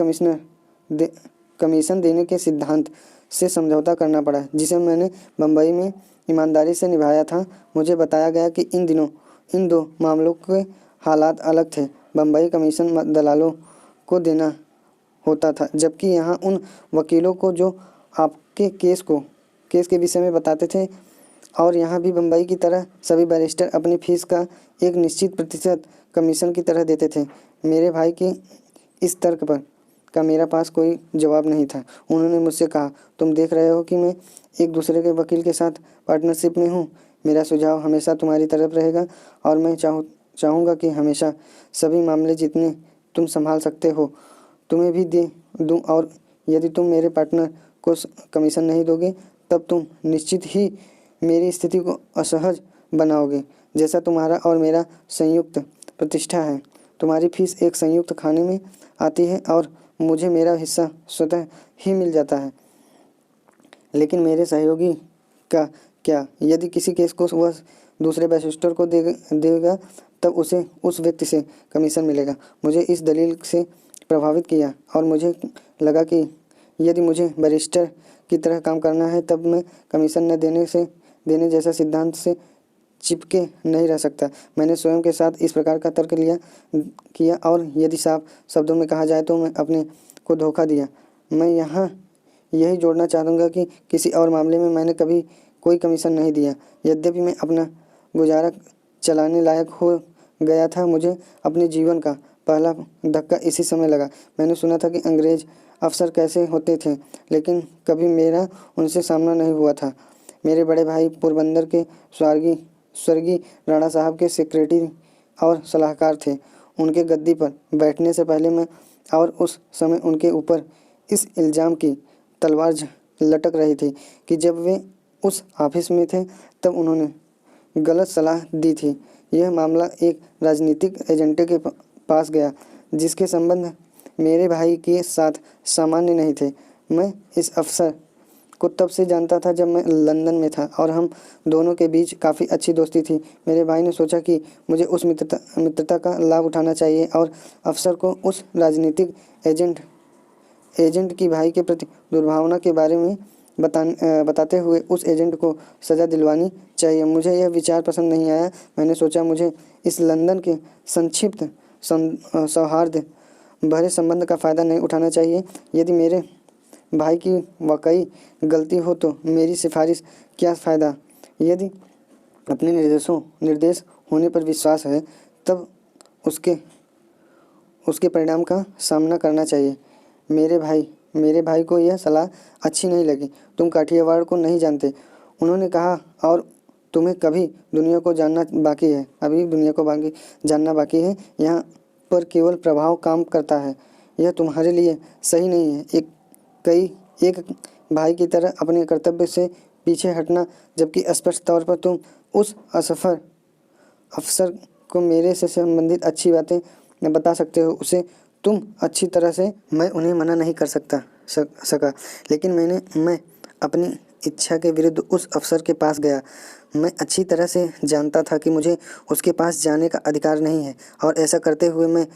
कमीशन देने के सिद्धांत से समझौता करना पड़ा, जिसे मैंने बम्बई में ईमानदारी से निभाया था। मुझे बताया गया कि इन दो मामलों के हालात अलग थे। बम्बई कमीशन दलालों को देना होता था, जबकि यहाँ उन वकीलों को जो आपके केस के विषय में बताते थे। और यहाँ भी बम्बई की तरह सभी बैरिस्टर अपनी फीस का एक निश्चित प्रतिशत कमीशन की तरह देते थे। मेरे भाई के इस तर्क का मेरे पास कोई जवाब नहीं था। उन्होंने मुझसे कहा, तुम देख रहे हो कि मैं एक दूसरे के वकील के साथ पार्टनरशिप में हूँ। मेरा सुझाव हमेशा तुम्हारी तरफ रहेगा और मैं चाहूँगा कि हमेशा सभी मामले जितने तुम संभाल सकते हो तुम्हें भी दे दूँ, और यदि तुम मेरे पार्टनर को कमीशन नहीं दोगे, तब तुम निश्चित ही मेरी स्थिति को असहज बनाओगे। जैसा तुम्हारा और मेरा संयुक्त प्रतिष्ठा है, तुम्हारी फीस एक संयुक्त खाने में आती है और मुझे मेरा हिस्सा स्वतः ही मिल जाता है। लेकिन मेरे सहयोगी का क्या? यदि किसी केस को वह दूसरे बैरिस्टर को देगा तब उसे उस व्यक्ति से कमीशन मिलेगा। मुझे इस दलील से प्रभावित किया और मुझे लगा कि यदि मुझे बैरिस्टर की तरह काम करना है तब मैं कमीशन न देने जैसा सिद्धांत से चिपके नहीं रह सकता। मैंने स्वयं के साथ इस प्रकार का तर्क किया और यदि साफ शब्दों में कहा जाए तो मैं अपने को धोखा दिया। मैं यहाँ यही जोड़ना चाहूँगा कि किसी और मामले में मैंने कभी कोई कमीशन नहीं दिया। यद्यपि मैं अपना गुजारा चलाने लायक हो गया था, मुझे अपने जीवन का पहला धक्का इसी समय लगा। मैंने सुना था कि अंग्रेज अफसर कैसे होते थे, लेकिन कभी मेरा उनसे सामना नहीं हुआ था। मेरे बड़े भाई पोरबंदर के स्वर्गीय राणा साहब के सेक्रेटरी और सलाहकार थे। उनके गद्दी पर बैठने से पहले मैं और उस समय उनके ऊपर इस इल्ज़ाम की तलवार लटक रही थी कि जब वे उस ऑफिस में थे तब उन्होंने गलत सलाह दी थी। यह मामला एक राजनीतिक एजेंटे के पास गया जिसके संबंध मेरे भाई के साथ सामान्य नहीं थे। मैं इस अफसर को तब से जानता था जब मैं लंदन में था और हम दोनों के बीच काफ़ी अच्छी दोस्ती थी। मेरे भाई ने सोचा कि मुझे उस मित्रता का लाभ उठाना चाहिए और अफसर को उस राजनीतिक एजेंट की भाई के प्रति दुर्भावना के बारे में बताते हुए उस एजेंट को सज़ा दिलवानी चाहिए। मुझे यह विचार पसंद नहीं आया। मैंने सोचा मुझे इस लंदन के संक्षिप्त सौहार्द भरे संबंध का फ़ायदा नहीं उठाना चाहिए। यदि मेरे भाई की वाकई गलती हो तो मेरी सिफारिश क्या फ़ायदा? यदि अपने निर्देश होने पर विश्वास है तब उसके परिणाम का सामना करना चाहिए। मेरे भाई को यह सलाह अच्छी नहीं लगी। तुम काठियावाड़ को नहीं जानते, उन्होंने कहा, और तुम्हें अभी दुनिया को जानना बाकी है। यहाँ पर केवल प्रभाव काम करता है। यह तुम्हारे लिए सही नहीं है एक भाई की तरह अपने कर्तव्य से पीछे हटना, जबकि स्पष्ट तौर पर तुम उस अफसर को मेरे से संबंधित अच्छी बातें बता सकते हो। उसे तुम अच्छी तरह से मैं उन्हें मना नहीं कर सका, लेकिन मैं अपनी इच्छा के विरुद्ध उस अफसर के पास गया। मैं अच्छी तरह से जानता था कि मुझे उसके पास जाने का अधिकार नहीं है और ऐसा करते हुए मैं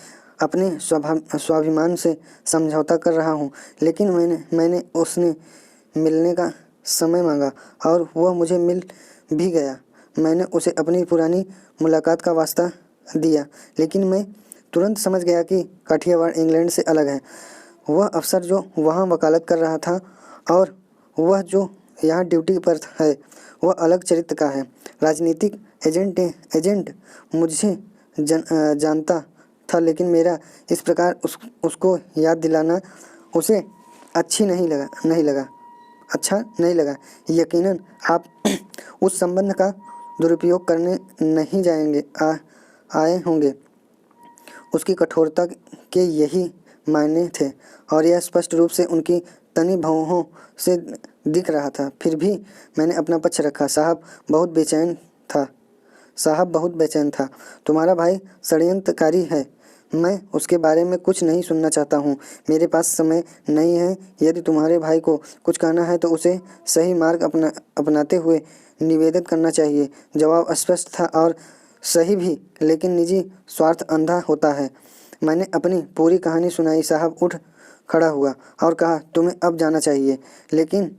अपने स्वाभिमान से समझौता कर रहा हूँ। लेकिन मैंने उसने मिलने का समय मांगा और वह मुझे मिल भी गया। मैंने उसे अपनी पुरानी मुलाकात का वास्ता दिया, लेकिन मैं तुरंत समझ गया कि काठियावाड़ इंग्लैंड से अलग है। वह अफसर जो वहाँ वकालत कर रहा था और वह जो यहाँ ड्यूटी पर है, वह अलग चरित्र का है। राजनीतिक एजेंट मुझे जानता था, लेकिन मेरा इस प्रकार उसको याद दिलाना उसे अच्छा नहीं लगा। यकीनन आप उस संबंध का दुरुपयोग करने नहीं आए होंगे। उसकी कठोरता के यही मायने थे और यह स्पष्ट रूप से उनकी तनी भौहों से दिख रहा था। फिर भी मैंने अपना पक्ष रखा। साहब बहुत बेचैन था। तुम्हारा भाई षड्यंत्रकारी है। मैं उसके बारे में कुछ नहीं सुनना चाहता हूँ। मेरे पास समय नहीं है। यदि तुम्हारे भाई को कुछ कहना है तो उसे सही मार्ग अपनाते हुए निवेदन करना चाहिए। जवाब स्पष्ट था और सही भी, लेकिन निजी स्वार्थ अंधा होता है। मैंने अपनी पूरी कहानी सुनाई। साहब उठ खड़ा हुआ और कहा, तुम्हें अब जाना चाहिए। लेकिन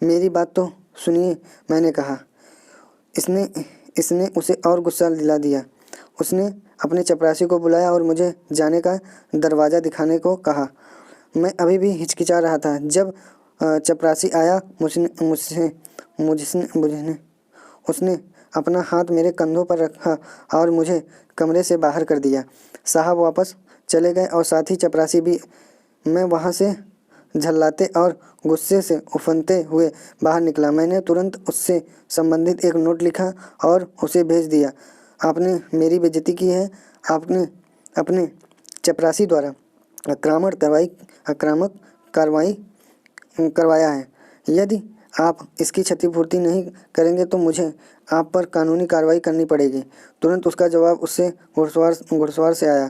मेरी बात तो सुनिए, मैंने कहा। इसने उसे और गुस्सा दिला दिया। उसने अपने चपरासी को बुलाया और मुझे जाने का दरवाज़ा दिखाने को कहा। मैं अभी भी हिचकिचा रहा था। जब चपरासी आया, उसने अपना हाथ मेरे कंधों पर रखा और मुझे कमरे से बाहर कर दिया। साहब वापस चले गए और साथ ही चपरासी भी। मैं वहाँ से झल्लाते और गुस्से से उफनते हुए बाहर निकला। मैंने तुरंत उससे संबंधित एक नोट लिखा और उसे भेज दिया। आपने मेरी बेइज्जती की है। आपने अपने चपरासी द्वारा आक्रामक कार्रवाई करवाया है। यदि आप इसकी क्षतिपूर्ति नहीं करेंगे तो मुझे आप पर कानूनी कार्रवाई करनी पड़ेगी। तुरंत उसका जवाब उससे घुड़सवार से आया।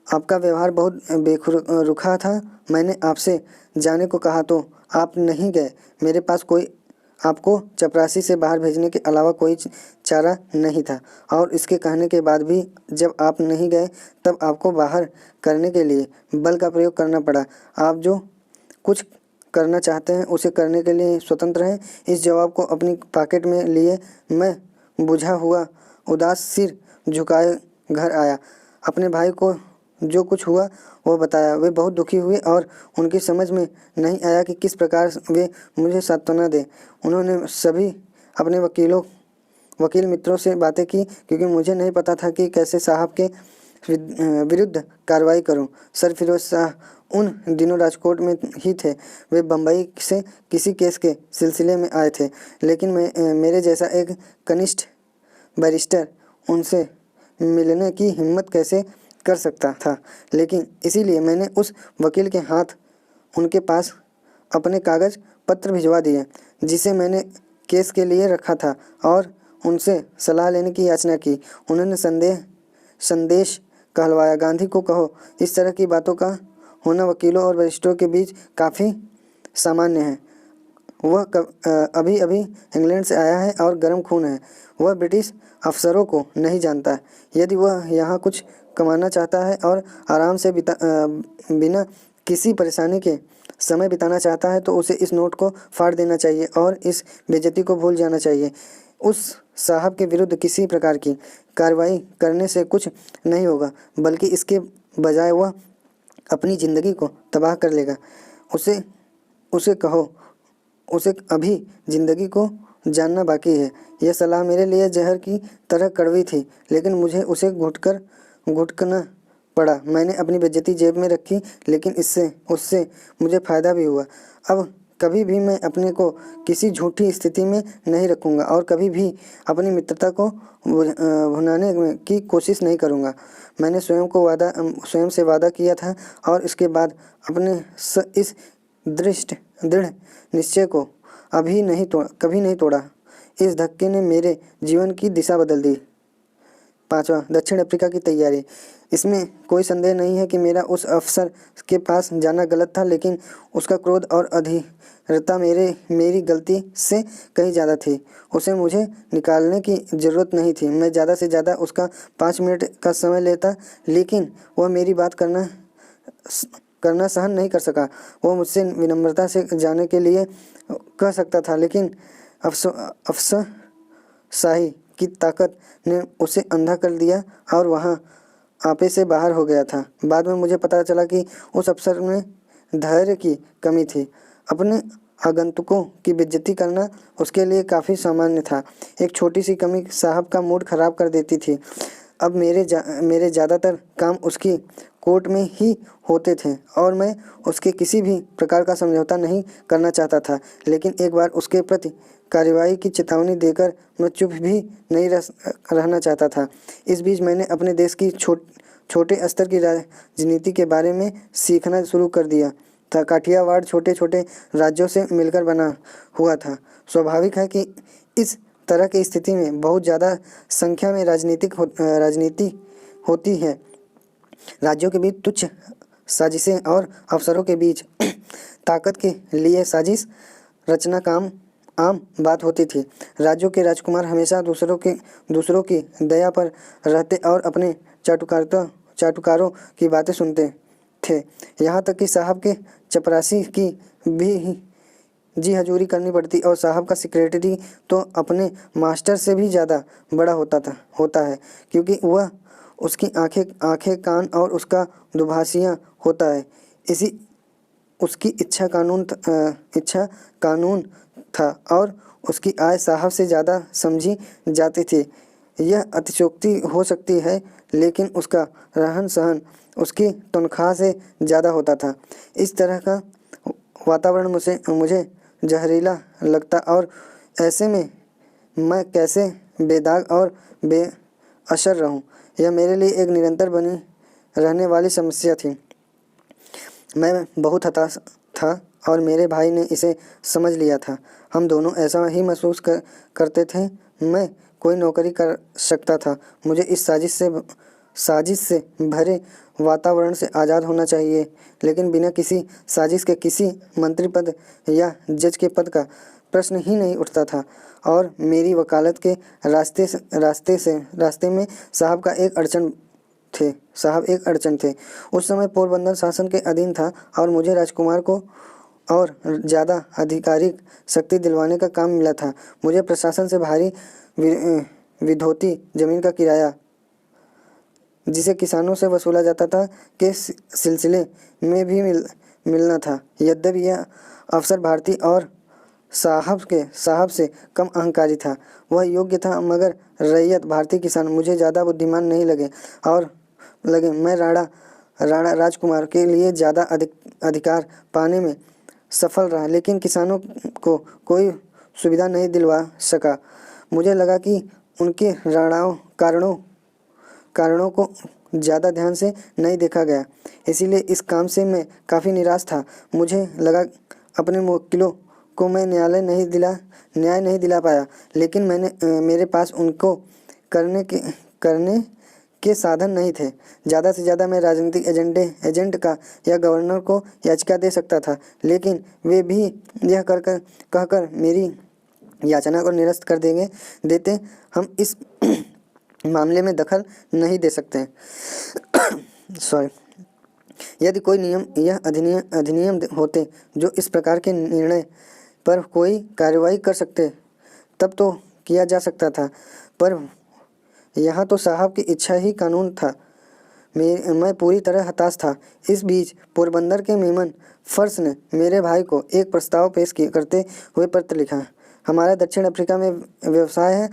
आपका व्यवहार बहुत बेरुखा था। मैंने आपसे जाने को कहा तो आप नहीं गए। मेरे पास कोई आपको चपरासी से बाहर भेजने के अलावा कोई चारा नहीं था, और इसके कहने के बाद भी जब आप नहीं गए तब आपको बाहर करने के लिए बल का प्रयोग करना पड़ा। आप जो कुछ करना चाहते हैं उसे करने के लिए स्वतंत्र हैं। इस जवाब को अपनी पॉकेट में लिए मैं बुझा हुआ उदास सिर झुकाए घर आया। अपने भाई को जो कुछ हुआ वो बताया। वे बहुत दुखी हुए और उनकी समझ में नहीं आया कि किस प्रकार वे मुझे सांत्वना दें। उन्होंने सभी अपने वकील मित्रों से बातें की, क्योंकि मुझे नहीं पता था कि कैसे साहब के विरुद्ध कार्रवाई करूं। सर फिरोज शाह उन दिनों राजकोट में ही थे। वे बम्बई से किसी केस के सिलसिले में आए थे, लेकिन मेरे जैसा एक कनिष्ठ बैरिस्टर उनसे मिलने की हिम्मत कैसे कर सकता था। लेकिन इसीलिए मैंने उस वकील के हाथ उनके पास अपने कागज पत्र भिजवा दिए जिसे मैंने केस के लिए रखा था, और उनसे सलाह लेने की याचना की। उन्होंने संदेश कहलवाया। गांधी को कहो, इस तरह की बातों का होना वकीलों और बैरिस्टरों के बीच काफ़ी सामान्य है। वह अभी अभी इंग्लैंड से आया है और गर्म खून है। वह ब्रिटिश अफसरों को नहीं जानता। यदि वह यहाँ कुछ कमाना चाहता है और आराम से बिना किसी परेशानी के समय बिताना चाहता है तो उसे इस नोट को फाड़ देना चाहिए और इस बेइज्जती को भूल जाना चाहिए। उस साहब के विरुद्ध किसी प्रकार की कार्रवाई करने से कुछ नहीं होगा, बल्कि इसके बजाय वह अपनी ज़िंदगी को तबाह कर लेगा। उसे कहो, उसे अभी ज़िंदगी को जानना बाकी है। यह सलाह मेरे लिए जहर की तरह कड़वी थी, लेकिन मुझे उसे घुटकना पड़ा। मैंने अपनी बेइज्जती जेब में रखी, लेकिन उससे मुझे फ़ायदा भी हुआ। अब कभी भी मैं अपने को किसी झूठी स्थिति में नहीं रखूँगा और कभी भी अपनी मित्रता को भुनाने की कोशिश नहीं करूँगा। मैंने स्वयं से वादा किया था और इसके बाद अपने इस दृढ़ निश्चय को कभी नहीं तोड़ा। इस धक्के ने मेरे जीवन की दिशा बदल दी। 5वां, दक्षिण अफ्रीका की तैयारी। इसमें कोई संदेह नहीं है कि मेरा उस अफसर के पास जाना गलत था, लेकिन उसका क्रोध और अधीरता मेरी गलती से कहीं ज़्यादा थी। उसे मुझे निकालने की ज़रूरत नहीं थी। मैं ज़्यादा से ज़्यादा उसका 5 मिनट का समय लेता, लेकिन वह मेरी बात करना सहन नहीं कर सका। वो मुझसे विनम्रता से जाने के लिए कह सकता था, लेकिन अफसरशाही की ताकत ने उसे अंधा कर दिया और वहाँ आपे से बाहर हो गया था। बाद में मुझे पता चला कि उस अफसर में धैर्य की कमी थी। अपने आगंतुकों की बेइज्जती करना उसके लिए काफ़ी सामान्य था। एक छोटी सी कमी साहब का मूड खराब कर देती थी। अब मेरे ज़्यादातर काम उसकी कोर्ट में ही होते थे और मैं उसके किसी भी प्रकार का समझौता नहीं करना चाहता था, लेकिन एक बार उसके प्रति कार्रवाई की चेतावनी देकर मैं चुप भी नहीं रहना चाहता था। इस बीच मैंने अपने देश की छोटे स्तर की राजनीति के बारे में सीखना शुरू कर दिया था। काठियावाड़ छोटे छोटे राज्यों से मिलकर बना हुआ था। स्वाभाविक है कि इस तरह की स्थिति में बहुत ज़्यादा संख्या में राजनीति होती है। राज्यों के बीच तुच्छ साजिशें और अफसरों के बीच ताकत के लिए साजिश रचना आम बात होती थी। राज्यों के राजकुमार हमेशा दूसरों की दया पर रहते और अपने चाटुकारों की बातें सुनते थे। यहाँ तक कि साहब के चपरासी की भी जी हजूरी करनी पड़ती और साहब का सेक्रेटरी तो अपने मास्टर से भी ज़्यादा बड़ा होता है, क्योंकि वह उसकी आंखें कान और उसका दुभाषिया होता है। उसकी इच्छा कानून था और उसकी आय साहब से ज़्यादा समझी जाती थी। यह अतिशयोक्ति हो सकती है, लेकिन उसका रहन सहन उसकी तनख्वाह से ज़्यादा होता था। इस तरह का वातावरण मुझे जहरीला लगता और ऐसे में मैं कैसे बेदाग और बेअसर रहूं, यह मेरे लिए एक निरंतर बनी रहने वाली समस्या थी। मैं बहुत हताश था और मेरे भाई ने इसे समझ लिया था। हम दोनों ऐसा ही महसूस करते थे। मैं कोई नौकरी कर सकता था। मुझे इस साजिश से भरे वातावरण से आज़ाद होना चाहिए, लेकिन बिना किसी साजिश के किसी मंत्री पद या जज के पद का प्रश्न ही नहीं उठता था। और मेरी वकालत के रास्ते में साहब एक अड़चन थे। उस समय पोरबंदर शासन के अधीन था और मुझे राजकुमार को और ज़्यादा आधिकारिक शक्ति दिलवाने का काम मिला था। मुझे प्रशासन से भारी विधौती ज़मीन का किराया, जिसे किसानों से वसूला जाता था, के सिलसिले में भी मिलना था। यद्यपि यह अफसर भारती और साहब से कम अहंकारी था। वह योग्य था, मगर रैयत भारतीय किसान मुझे ज़्यादा बुद्धिमान नहीं लगे। मैं राणा राजकुमार के लिए ज़्यादा अधिकार पाने में सफल रहा, लेकिन किसानों को कोई सुविधा नहीं दिलवा सका। मुझे लगा कि उनके कारणों को ज़्यादा ध्यान से नहीं देखा गया, इसीलिए इस काम से मैं काफ़ी निराश था। मुझे लगा अपने वकीलों को मैं न्याय नहीं दिला पाया, लेकिन मेरे पास उनको करने के साधन नहीं थे। ज़्यादा से ज़्यादा मैं राजनीतिक एजेंट का या गवर्नर को याचिका दे सकता था, लेकिन वे भी यह कहकर मेरी याचना को निरस्त कर देते, हम इस मामले में दखल नहीं दे सकते। सॉरी। यदि कोई नियम या अधिनियम होते जो इस प्रकार के निर्णय पर कोई कार्रवाई कर सकते, तब तो किया जा सकता था, पर यहाँ तो साहब की इच्छा ही कानून था। मैं पूरी तरह हताश था। इस बीच पोरबंदर के मेमन फर्स ने मेरे भाई को एक प्रस्ताव पेश करते हुए पत्र लिखा। हमारा दक्षिण अफ्रीका में व्यवसाय है।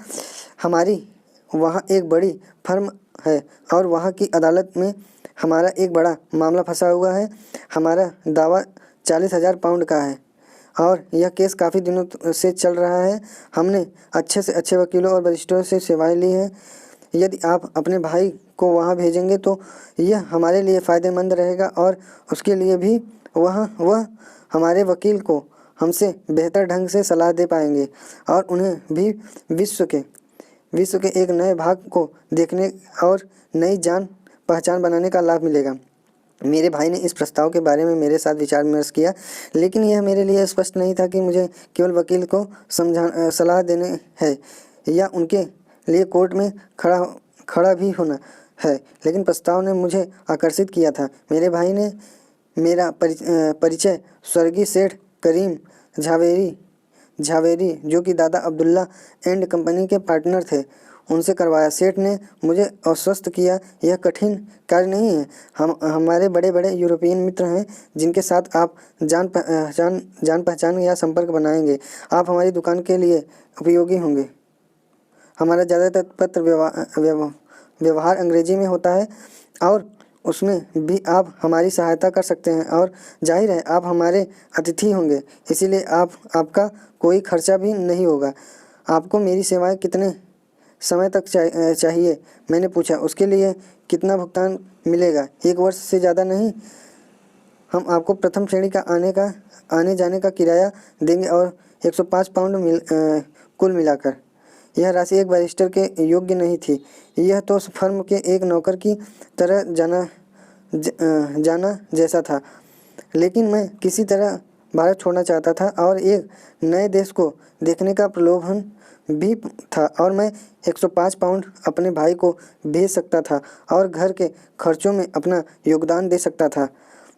हमारी वहाँ एक बड़ी फर्म है और वहाँ की अदालत में हमारा एक बड़ा मामला फंसा हुआ है। हमारा दावा 40,000 पाउंड का है और यह केस काफ़ी दिनों से चल रहा है। हमने अच्छे से अच्छे वकीलों और बैरिस्टरों से सेवाएं ली हैं। यदि आप अपने भाई को वहाँ भेजेंगे तो यह हमारे लिए फ़ायदेमंद रहेगा और उसके लिए भी। वह हमारे वकील को हमसे बेहतर ढंग से सलाह दे पाएंगे और उन्हें भी विश्व के एक नए भाग को देखने और नई जान पहचान बनाने का लाभ मिलेगा। मेरे भाई ने इस प्रस्ताव के बारे में मेरे साथ विचार विमर्श किया, लेकिन यह मेरे लिए स्पष्ट नहीं था कि मुझे केवल वकील को सलाह देने है या उनके लिए कोर्ट में खड़ा भी होना है। लेकिन प्रस्ताव ने मुझे आकर्षित किया था। मेरे भाई ने मेरा परिचय स्वर्गीय सेठ करीम झावेरी, जो कि दादा अब्दुल्ला एंड कंपनी के पार्टनर थे, उनसे करवाया। सेठ ने मुझे आश्वस्त किया, यह कठिन कार्य नहीं है। हमारे बड़े बड़े यूरोपियन मित्र हैं जिनके साथ आप जान पहचान या संपर्क बनाएंगे। आप हमारी दुकान के लिए उपयोगी होंगे। हमारा ज़्यादातर पत्र व्यवहार अंग्रेजी में होता है और उसमें भी आप हमारी सहायता कर सकते हैं और जाहिर है आप हमारे अतिथि होंगे, इसीलिए आपका कोई खर्चा भी नहीं होगा। आपको मेरी सेवाएं कितने समय तक चाहिए, मैंने पूछा। उसके लिए कितना भुगतान मिलेगा? 1 वर्ष से ज़्यादा नहीं। हम आपको प्रथम श्रेणी का आने जाने का किराया देंगे और 105 पाउंड कुल मिलाकर। यह राशि एक बैरिस्टर के योग्य नहीं थी। यह तो फर्म के एक नौकर की तरह जाना जैसा था। लेकिन मैं किसी तरह भारत छोड़ना चाहता था और एक नए देश को देखने का प्रलोभन भी था, और मैं 105 पाउंड अपने भाई को भेज सकता था और घर के खर्चों में अपना योगदान दे सकता था।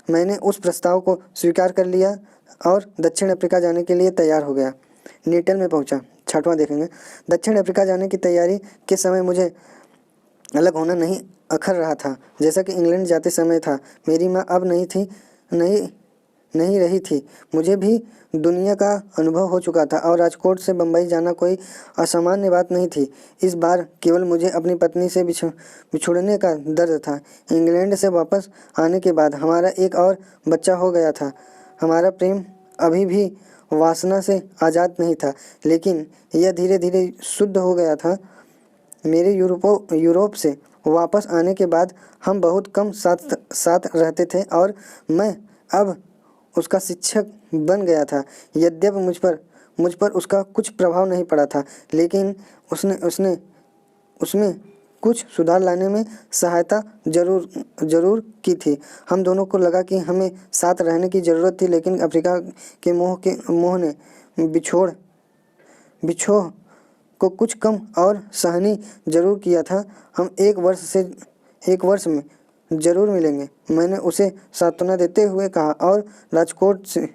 मैंने उस प्रस्ताव को स्वीकार कर लिया और दक्षिण अफ्रीका जाने के लिए तैयार हो गया। नेटल में पहुंचा। 6वां देखेंगे। दक्षिण अफ्रीका जाने की तैयारी के समय मुझे अलग होना नहीं अखर रहा था, जैसा कि इंग्लैंड जाते समय था। मेरी माँ अब नहीं रही थी। मुझे भी दुनिया का अनुभव हो चुका था और राजकोट से बम्बई जाना कोई असामान्य बात नहीं थी। इस बार केवल मुझे अपनी पत्नी से बिछुड़ने का दर्द था। इंग्लैंड से वापस आने के बाद हमारा एक और बच्चा हो गया था। हमारा प्रेम अभी भी वासना से आज़ाद नहीं था, लेकिन यह धीरे धीरे शुद्ध हो गया था। मेरे यूरोप से वापस आने के बाद हम बहुत कम साथ रहते थे और मैं अब उसका शिक्षक बन गया था। यद्यपि मुझ पर उसका कुछ प्रभाव नहीं पड़ा था, लेकिन उसने उसने उसमें कुछ सुधार लाने में सहायता ज़रूर की थी। हम दोनों को लगा कि हमें साथ रहने की ज़रूरत थी, लेकिन अफ्रीका के मोह ने बिछोह को कुछ कम और सहनीय ज़रूर किया था। हम एक वर्ष में ज़रूर मिलेंगे, मैंने उसे सांत्वना देते हुए कहा और राजकोट से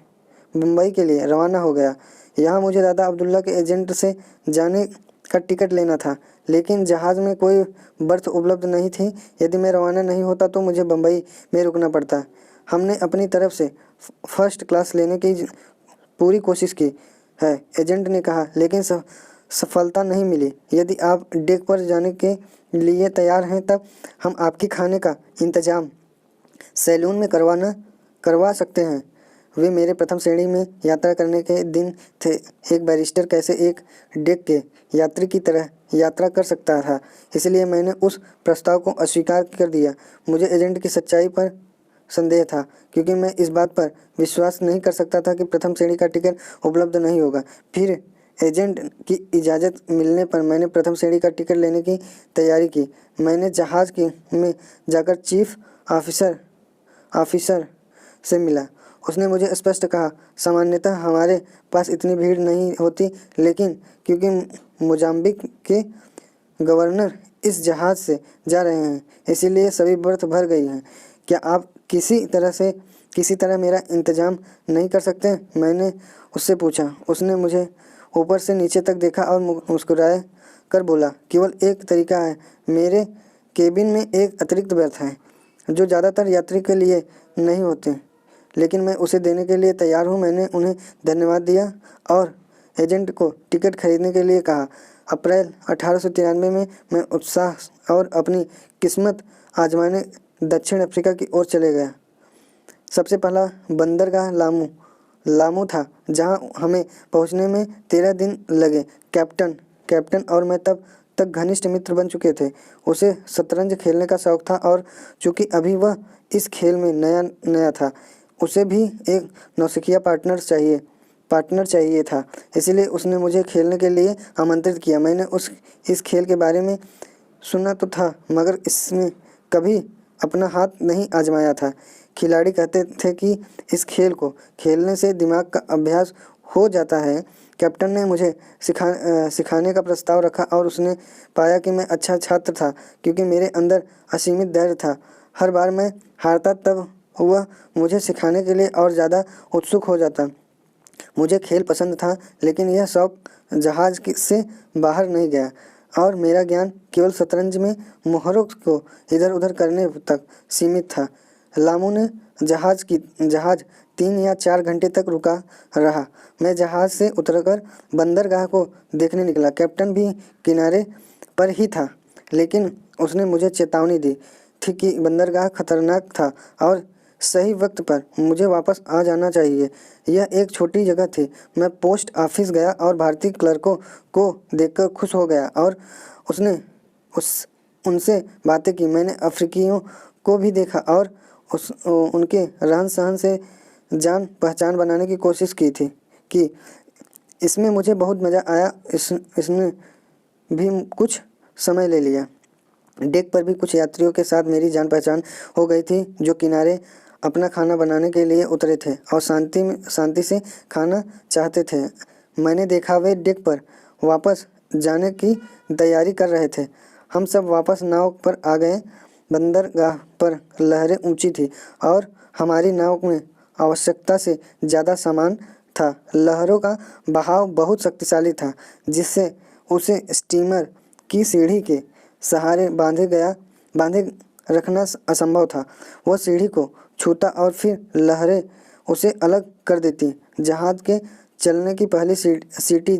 मुंबई के लिए रवाना हो गया। यहाँ मुझे दादा अब्दुल्ला के एजेंट से जाने का टिकट लेना था, लेकिन जहाज़ में कोई बर्थ उपलब्ध नहीं थी। यदि मैं रवाना नहीं होता तो मुझे बम्बई में रुकना पड़ता। हमने अपनी तरफ से फर्स्ट क्लास लेने की पूरी कोशिश की है, एजेंट ने कहा, लेकिन सफलता नहीं मिली। यदि आप डेक पर जाने के लिए तैयार हैं, तब हम आपके खाने का इंतजाम सैलून में करवा सकते हैं। वे मेरे प्रथम श्रेणी में यात्रा करने के दिन थे। एक बैरिस्टर कैसे एक डेक के यात्री की तरह यात्रा कर सकता था, इसलिए मैंने उस प्रस्ताव को अस्वीकार कर दिया। मुझे एजेंट की सच्चाई पर संदेह था, क्योंकि मैं इस बात पर विश्वास नहीं कर सकता था कि प्रथम श्रेणी का टिकट उपलब्ध नहीं होगा। फिर एजेंट की इजाज़त मिलने पर मैंने प्रथम श्रेणी का टिकट लेने की तैयारी की। मैंने जहाज़ में जाकर चीफ ऑफिसर से मिला। उसने मुझे स्पष्ट कहा, सामान्यतः हमारे पास इतनी भीड़ नहीं होती, लेकिन क्योंकि मोजाम्बिक के गवर्नर इस जहाज़ से जा रहे हैं, इसीलिए सभी बर्थ भर गई हैं। क्या आप किसी तरह मेरा इंतज़ाम नहीं कर सकते? मैंने उससे पूछा। उसने मुझे ऊपर से नीचे तक देखा और मुस्कुराए कर बोला, केवल एक तरीका है। मेरे केबिन में एक अतिरिक्त बर्थ है, जो ज़्यादातर यात्री के लिए नहीं होते, लेकिन मैं उसे देने के लिए तैयार हूँ। मैंने उन्हें धन्यवाद दिया और एजेंट को टिकट खरीदने के लिए कहा। अप्रैल 1893 में मैं उत्साह और अपनी किस्मत आजमाने दक्षिण अफ्रीका की ओर चले गया। सबसे पहला बंदरगाह लामू था, जहां हमें पहुंचने में 13 दिन लगे। कैप्टन और मैं तब तक घनिष्ठ मित्र बन चुके थे। उसे शतरंज खेलने का शौक था और चूंकि अभी वह इस खेल में नया था, उसे भी एक नौसिखिया पार्टनर चाहिए था। इसलिए उसने मुझे खेलने के लिए आमंत्रित किया। मैंने इस खेल के बारे में सुना तो था, मगर इसमें कभी अपना हाथ नहीं आजमाया था। खिलाड़ी कहते थे कि इस खेल को खेलने से दिमाग का अभ्यास हो जाता है। कैप्टन ने मुझे सिखाने का प्रस्ताव रखा और उसने पाया कि मैं अच्छा छात्र था, क्योंकि मेरे अंदर असीमित धैर्य था। हर बार मैं हारता, तब वह मुझे सिखाने के लिए और ज़्यादा उत्सुक हो जाता। मुझे खेल पसंद था, लेकिन यह शौक जहाज़ से बाहर नहीं गया और मेरा ज्ञान केवल शतरंज में मोहरों को इधर उधर करने तक सीमित था। लामू ने जहाज़ 3 या 4 घंटे तक रुका रहा। मैं जहाज़ से उतरकर बंदरगाह को देखने निकला। कैप्टन भी किनारे पर ही था, लेकिन उसने मुझे चेतावनी दी थी कि बंदरगाह खतरनाक था और सही वक्त पर मुझे वापस आ जाना चाहिए। यह एक छोटी जगह थी। मैं पोस्ट ऑफिस गया और भारतीय क्लर्कों को देखकर खुश हो गया और उनसे बातें की। मैंने अफ्रीकियों को भी देखा और उनके रहन सहन से जान पहचान बनाने की कोशिश की थी कि इसमें मुझे बहुत मज़ा आया। इसने भी कुछ समय ले लिया। डेक पर भी कुछ यात्रियों के साथ मेरी जान पहचान हो गई थी, जो किनारे अपना खाना बनाने के लिए उतरे थे और शांति से खाना चाहते थे। मैंने देखा वे डेक पर वापस जाने की तैयारी कर रहे थे। हम सब वापस नाव पर आ गए। बंदरगाह पर लहरें ऊंची थी और हमारी नाव में आवश्यकता से ज़्यादा सामान था। लहरों का बहाव बहुत शक्तिशाली था, जिससे उसे स्टीमर की सीढ़ी के सहारे बांधे रखना असंभव था। वह सीढ़ी को छूता और फिर लहरें उसे अलग कर देती। जहाज़ के चलने की पहली सीटी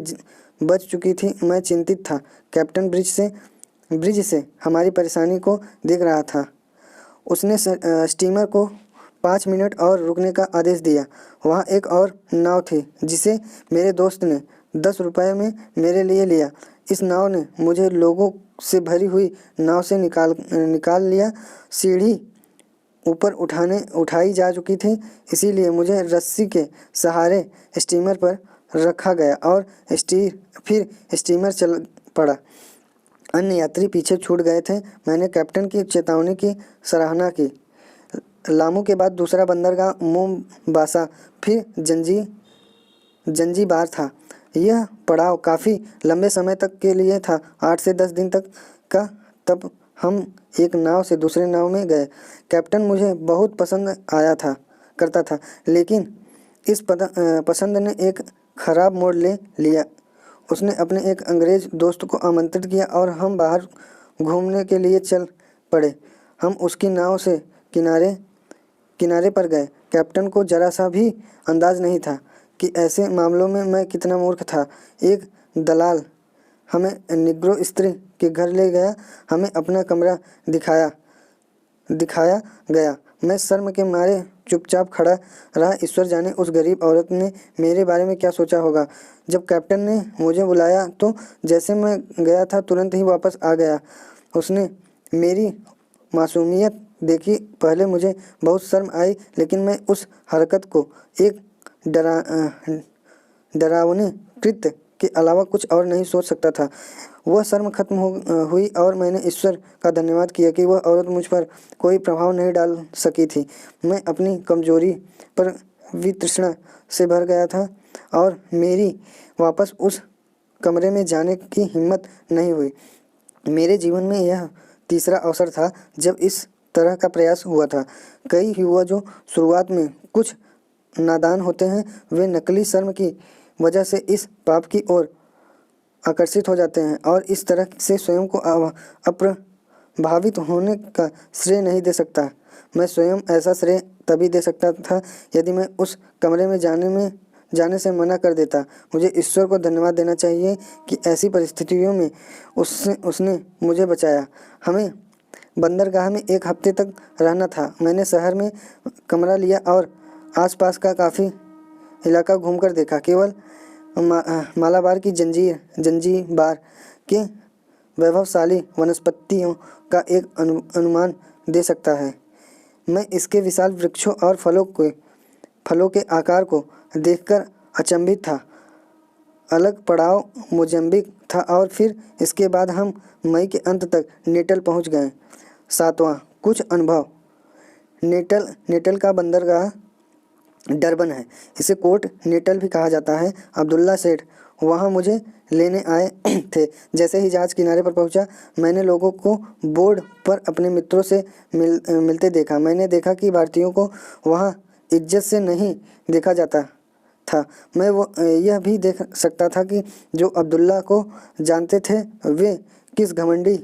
बज चुकी थी। मैं चिंतित था। कैप्टन ब्रिज से हमारी परेशानी को देख रहा था। उसने स्टीमर को 5 मिनट और रुकने का आदेश दिया। वहाँ एक और नाव थी, जिसे मेरे दोस्त ने 10 रुपये में मेरे लिए लिया। इस नाव ने मुझे लोगों से भरी हुई नाव से निकाल लिया। ऊपर उठाई जा चुकी थी, इसीलिए मुझे रस्सी के सहारे स्टीमर पर रखा गया और फिर स्टीमर चल पड़ा। अन्य यात्री पीछे छूट गए थे। मैंने कैप्टन की चेतावनी की सराहना की। लामू के बाद दूसरा बंदरगाह मोम्बासा फिर जंजीबार था। यह पड़ाव काफ़ी लंबे समय तक के लिए था, 8 से 10 दिन तक का। तब हम एक नाव से दूसरे नाव में गए। कैप्टन मुझे बहुत पसंद करता था, लेकिन इस पसंद ने एक खराब मोड़ ले लिया। उसने अपने एक अंग्रेज दोस्त को आमंत्रित किया और हम बाहर घूमने के लिए चल पड़े। हम उसकी नाव से किनारे पर गए। कैप्टन को जरा सा भी अंदाज नहीं था कि ऐसे मामलों में मैं कितना मूर्ख था। एक दलाल हमें निग्रो स्त्री के घर ले गया। हमें अपना कमरा दिखाया गया। मैं शर्म के मारे चुपचाप खड़ा रहा। ईश्वर जाने उस गरीब औरत ने मेरे बारे में क्या सोचा होगा। जब कैप्टन ने मुझे बुलाया तो जैसे मैं गया था तुरंत ही वापस आ गया। उसने मेरी मासूमियत देखी। पहले मुझे बहुत शर्म आई, लेकिन मैं उस हरकत को एक डरावने कृत्य के अलावा कुछ और नहीं सोच सकता था। वह शर्म खत्म हुई और मैंने ईश्वर का धन्यवाद किया कि वह औरत मुझ पर कोई प्रभाव नहीं डाल सकी थी। मैं अपनी कमजोरी पर वितृष्णा से भर गया था और मेरी वापस उस कमरे में जाने की हिम्मत नहीं हुई। मेरे जीवन में यह तीसरा अवसर था जब इस तरह का प्रयास हुआ था। कई युवा जो शुरुआत में कुछ नादान होते हैं, वे नकली शर्म की वजह से इस पाप की ओर आकर्षित हो जाते हैं और इस तरह से स्वयं को अप्रभावित होने का श्रेय नहीं दे सकता। मैं स्वयं ऐसा श्रेय तभी दे सकता था यदि मैं उस कमरे में जाने से मना कर देता। मुझे ईश्वर को धन्यवाद देना चाहिए कि ऐसी परिस्थितियों में उसने मुझे बचाया। हमें बंदरगाह में 1 हफ्ते तक रहना था। मैंने शहर में कमरा लिया और आसपास का काफ़ी इलाका घूमकर देखा। केवल मालाबार की जंजीबार के वैभवशाली वनस्पतियों का एक अनुमान दे सकता है। मैं इसके विशाल वृक्षों और फलों के आकार को देखकर अचंभित था। अलग पड़ाव मोज़ाम्बिक था और फिर इसके बाद हम मई के अंत तक नेटल पहुंच गए। 7वां कुछ अनुभव। नेटल का बंदरगाह डरबन है। इसे कोर्ट नेटल भी कहा जाता है। अब्दुल्ला सेठ वहाँ मुझे लेने आए थे। जैसे ही जहाज़ किनारे पर पहुंचा, मैंने लोगों को बोर्ड पर अपने मित्रों से मिलते देखा। मैंने देखा कि भारतीयों को वहाँ इज्जत से नहीं देखा जाता था। मैं यह भी देख सकता था कि जो अब्दुल्ला को जानते थे वे किस घमंडी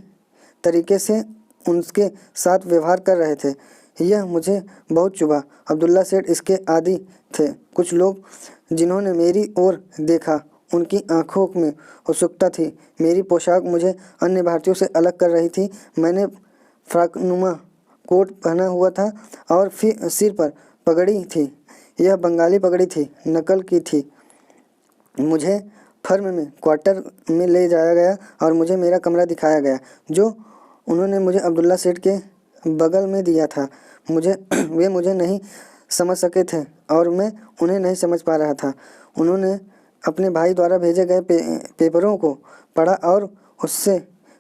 तरीके से उनके साथ व्यवहार कर रहे थे। यह मुझे बहुत चुभा। अब्दुल्ला सेठ इसके आदी थे। कुछ लोग जिन्होंने मेरी ओर देखा, उनकी आंखों में उत्सुकता थी। मेरी पोशाक मुझे अन्य भारतीयों से अलग कर रही थी। मैंने फ्राकनुमा कोट पहना हुआ था और फिर सिर पर पगड़ी थी। यह बंगाली पगड़ी थी, नकल की थी। मुझे फर्म में क्वार्टर में ले जाया गया और मुझे मेरा कमरा दिखाया गया, जो उन्होंने मुझे अब्दुल्ला सेठ के बगल में दिया था। वे मुझे नहीं समझ सके थे और मैं उन्हें नहीं समझ पा रहा था। उन्होंने अपने भाई द्वारा भेजे गए पेपरों को पढ़ा और उससे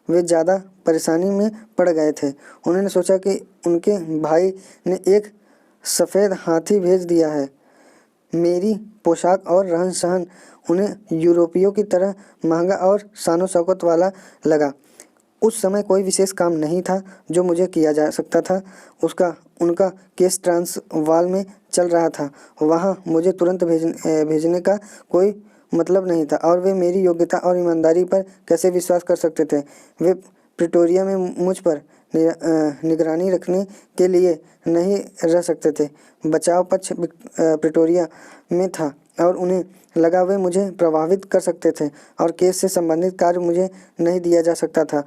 वे ज़्यादा परेशानी में पड़ गए थे। उन्होंने सोचा कि उनके भाई ने एक सफ़ेद हाथी भेज दिया है। मेरी पोशाक और रहन सहन उन्हें यूरोपियों की तरह महंगा और शानो शौकत वाला लगा। उस समय कोई विशेष काम नहीं था जो मुझे किया जा सकता था। उनका केस ट्रांसवाल में चल रहा था। वहाँ मुझे तुरंत भेजने का कोई मतलब नहीं था और वे मेरी योग्यता और ईमानदारी पर कैसे विश्वास कर सकते थे। वे प्रिटोरिया में मुझ पर निगरानी रखने के लिए नहीं रह सकते थे। बचाव पक्ष प्रिटोरिया में था और उन्हें लगा वे मुझे प्रभावित कर सकते थे और केस से संबंधित कार्य मुझे नहीं दिया जा सकता था।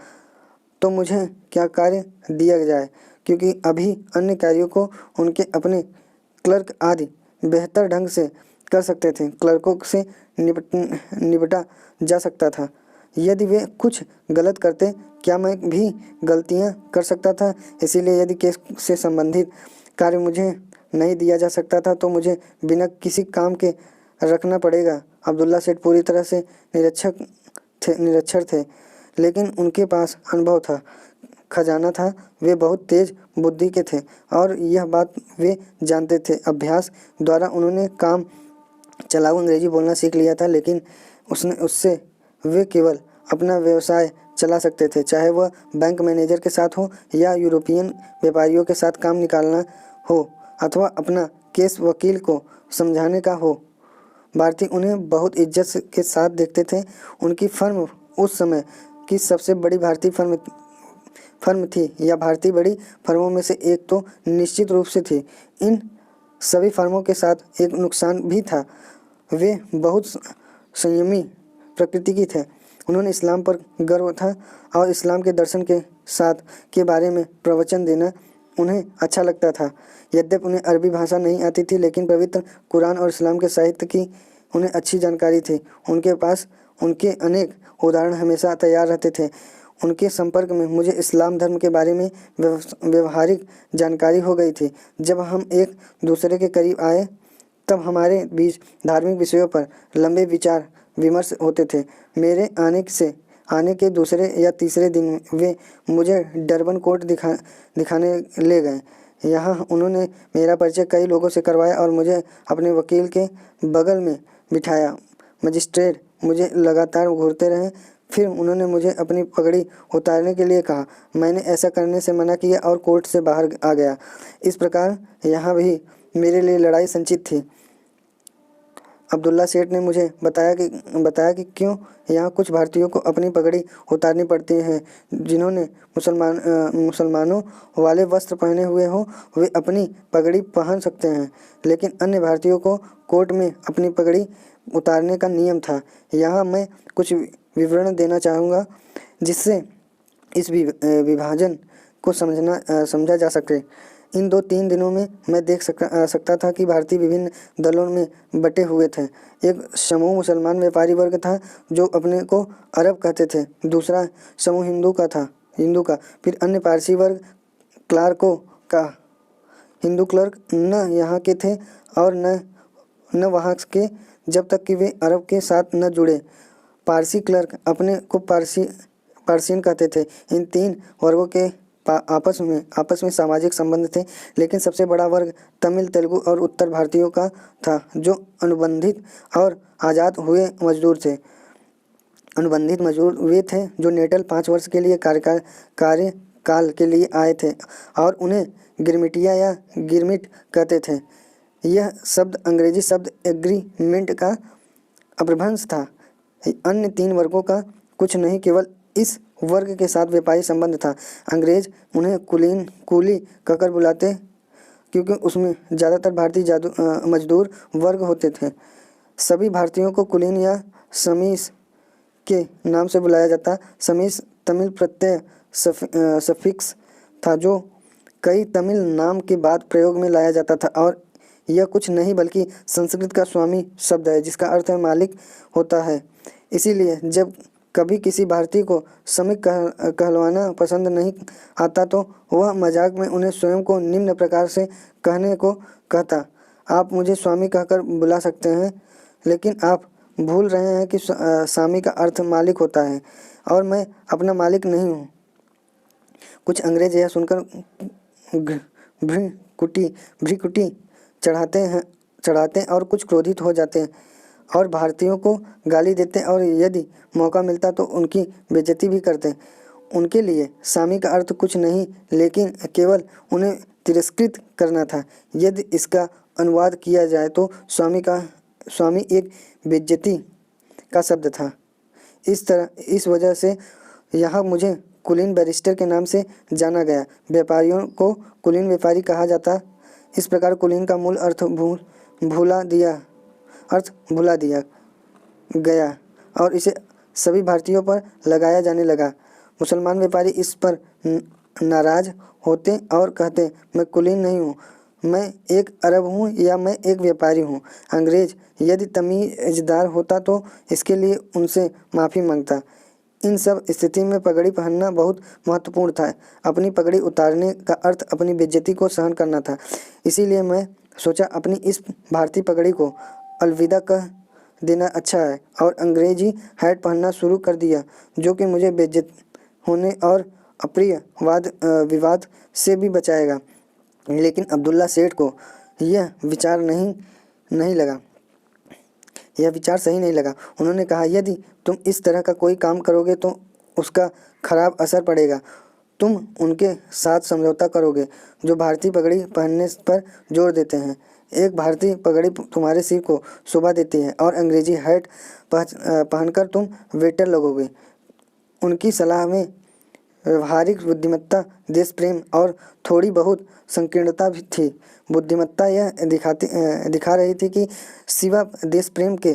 तो मुझे क्या कार्य दिया जाए, क्योंकि अभी अन्य कार्यों को उनके अपने क्लर्क आदि बेहतर ढंग से कर सकते थे। क्लर्कों से निपटा जा सकता था। यदि वे कुछ गलत करते, क्या मैं भी गलतियां कर सकता था। इसीलिए यदि केस से संबंधित कार्य मुझे नहीं दिया जा सकता था तो मुझे बिना किसी काम के रखना पड़ेगा। अब्दुल्ला सेठ पूरी तरह से निरक्षर थे, लेकिन उनके पास अनुभव था, खजाना था। वे बहुत तेज बुद्धि के थे और यह बात वे जानते थे। अभ्यास द्वारा उन्होंने काम चलाऊ अंग्रेजी बोलना सीख लिया था, लेकिन उससे वे केवल अपना व्यवसाय चला सकते थे, चाहे वह बैंक मैनेजर के साथ हो या यूरोपियन व्यापारियों के साथ काम निकालना हो अथवा अपना केस वकील को समझाने का हो। भारतीय उन्हें बहुत इज्जत के साथ देखते थे। उनकी फर्म उस समय की सबसे बड़ी भारतीय फर्म थी, या भारतीय बड़ी फर्मों में से एक तो निश्चित रूप से थी। इन सभी फर्मों के साथ एक नुकसान भी था, वे बहुत संयमी प्रकृति की थे। उन्होंने इस्लाम पर गर्व था और इस्लाम के दर्शन के बारे में प्रवचन देना उन्हें अच्छा लगता था। यद्यपि उन्हें अरबी भाषा नहीं आती थी, लेकिन पवित्र कुरान और इस्लाम के साहित्य की उन्हें अच्छी जानकारी थी। उनके पास उनके अनेक उदाहरण हमेशा तैयार रहते थे। उनके संपर्क में मुझे इस्लाम धर्म के बारे में व्यवहारिक जानकारी हो गई थी। जब हम एक दूसरे के करीब आए तब हमारे बीच धार्मिक विषयों पर लंबे विचार विमर्श होते थे। मेरे आने के दूसरे या तीसरे दिन वे मुझे डरबन कोर्ट दिखाने ले गए। यहाँ उन्होंने मेरा परिचय कई लोगों से करवाया और मुझे अपने वकील के बगल में बिठाया। मजिस्ट्रेट मुझे लगातार घूरते रहे। फिर उन्होंने मुझे अपनी पगड़ी उतारने के लिए कहा। मैंने ऐसा करने से मना किया और कोर्ट से बाहर आ गया। इस प्रकार यहाँ भी मेरे लिए लड़ाई संचित थी। अब्दुल्ला सेठ ने मुझे बताया कि क्यों यहाँ कुछ भारतीयों को अपनी पगड़ी उतारनी पड़ती है। जिन्होंने मुसलमानों वाले वस्त्र पहने हुए हो वे अपनी पगड़ी पहन सकते हैं, लेकिन अन्य भारतीयों को कोर्ट में अपनी पगड़ी उतारने का नियम था। यहाँ मैं कुछ विवरण देना चाहूँगा जिससे इस विभाजन को समझा जा सके। इन 2-3 दिनों में मैं देख सकता था कि भारतीय विभिन्न दलों में बटे हुए थे। एक समूह मुसलमान व्यापारी वर्ग था जो अपने को अरब कहते थे। दूसरा समूह हिंदू का। फिर अन्य पारसी वर्ग क्लार्कों का। हिंदू क्लर्क न यहाँ के थे और न वहाँ के, जब तक कि वे अरब के साथ न जुड़े। पारसी क्लर्क अपने को पारसियन कहते थे। इन 3 वर्गों के आपस में सामाजिक संबंध थे, लेकिन सबसे बड़ा वर्ग तमिल, तेलुगु और उत्तर भारतीयों का था, जो अनुबंधित और आज़ाद हुए मजदूर थे। अनुबंधित मजदूर वे थे जो नेटल 5 वर्ष के लिए कार्यकाल के लिए आए थे और उन्हें गिरमिटिया या गिरमिट कहते थे। यह शब्द अंग्रेजी शब्द एग्रीमेंट का अपभ्रंश था। अन्य 3 वर्गों का कुछ नहीं, केवल इस वर्ग के साथ व्यापारी संबंध था। अंग्रेज उन्हें कूली कहकर बुलाते क्योंकि उसमें ज़्यादातर भारतीय मजदूर वर्ग होते थे। सभी भारतीयों को कुलीन या समीस के नाम से बुलाया जाता। समीस तमिल प्रत्यय सफिक्स था जो कई तमिल नाम के बाद प्रयोग में लाया जाता था, और यह कुछ नहीं बल्कि संस्कृत का स्वामी शब्द है जिसका अर्थ मालिक होता है। इसीलिए जब कभी किसी भारतीय को श्रमिक कहलवाना पसंद नहीं आता तो वह मजाक में उन्हें स्वयं को निम्न प्रकार से कहने को कहता, आप मुझे स्वामी कहकर बुला सकते हैं, लेकिन आप भूल रहे हैं कि स्वामी का अर्थ मालिक होता है और मैं अपना मालिक नहीं हूँ। कुछ अंग्रेज यह सुनकर भ्रिकुटी चढ़ाते और कुछ क्रोधित हो जाते और भारतीयों को गाली देते और यदि मौका मिलता तो उनकी बेइज्जती भी करते। उनके लिए स्वामी का अर्थ कुछ नहीं लेकिन केवल उन्हें तिरस्कृत करना था। यदि इसका अनुवाद किया जाए तो स्वामी एक बेइज्जती का शब्द था। इस वजह से यहाँ मुझे कुलीन बैरिस्टर के नाम से जाना गया। व्यापारियों को कुलीन व्यापारी कहा जाता। इस प्रकार कुलीन का मूल अर्थ भुला दिया गया और इसे सभी भारतीयों पर लगाया जाने लगा। मुसलमान व्यापारी इस पर नाराज होते और कहते, मैं कुलीन नहीं हूँ, मैं एक अरब हूँ या मैं एक व्यापारी हूँ। अंग्रेज यदि तमीज़दार होता तो इसके लिए उनसे माफ़ी मांगता। इन सब स्थिति में पगड़ी पहनना बहुत महत्वपूर्ण था। अपनी पगड़ी उतारने का अर्थ अपनी बेइज्जती को सहन करना था। इसीलिए मैं सोचा अपनी इस भारतीय पगड़ी को अलविदा कह देना अच्छा है और अंग्रेजी हैट पहनना शुरू कर दिया, जो कि मुझे बेइज्जत होने और अप्रिय विवाद से भी बचाएगा। लेकिन अब्दुल्ला सेठ को यह विचार सही नहीं लगा। उन्होंने कहा, यदि तुम इस तरह का कोई काम करोगे तो उसका खराब असर पड़ेगा। तुम उनके साथ समझौता करोगे जो भारतीय पगड़ी पहनने पर जोर देते हैं। एक भारतीय पगड़ी तुम्हारे सिर को शोभा देती है और अंग्रेजी हैट पहनकर तुम वेटर लगोगे। उनकी सलाह में व्यवहारिक बुद्धिमत्ता, देश प्रेम और थोड़ी बहुत संकीर्णता भी थी। बुद्धिमत्ता यह दिखा रही थी कि सिवा देश प्रेम के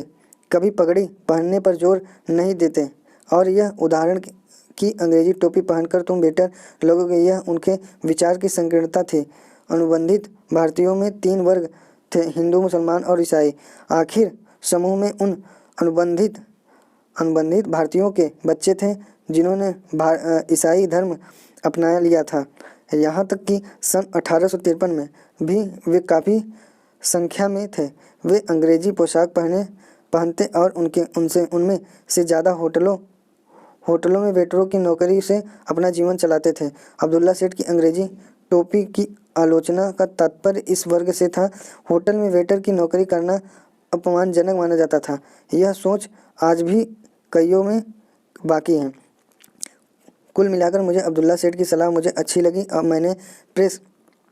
कभी पगड़ी पहनने पर जोर नहीं देते, और यह उदाहरण कि अंग्रेजी टोपी पहनकर तुम बेटर लगोगे, यह उनके विचार की संकीर्णता थी। अनुबंधित भारतीयों में 3 वर्ग थे, हिंदू, मुसलमान और ईसाई। आखिर समूह में उन अनुबंधित भारतीयों के बच्चे थे जिन्होंने ईसाई धर्म अपना लिया था। यहाँ तक कि सन 1853 में भी वे काफ़ी संख्या में थे। वे अंग्रेजी पोशाक पहनते और उनमें से ज़्यादा होटलों में वेटरों की नौकरी से अपना जीवन चलाते थे। अब्दुल्ला सेठ की अंग्रेजी टोपी की आलोचना का तात्पर्य इस वर्ग से था। होटल में वेटर की नौकरी करना अपमानजनक माना जाता था। यह सोच आज भी कईयों में बाकी है। कुल मिलाकर मुझे अब्दुल्ला सेठ की सलाह मुझे अच्छी लगी और मैंने प्रेस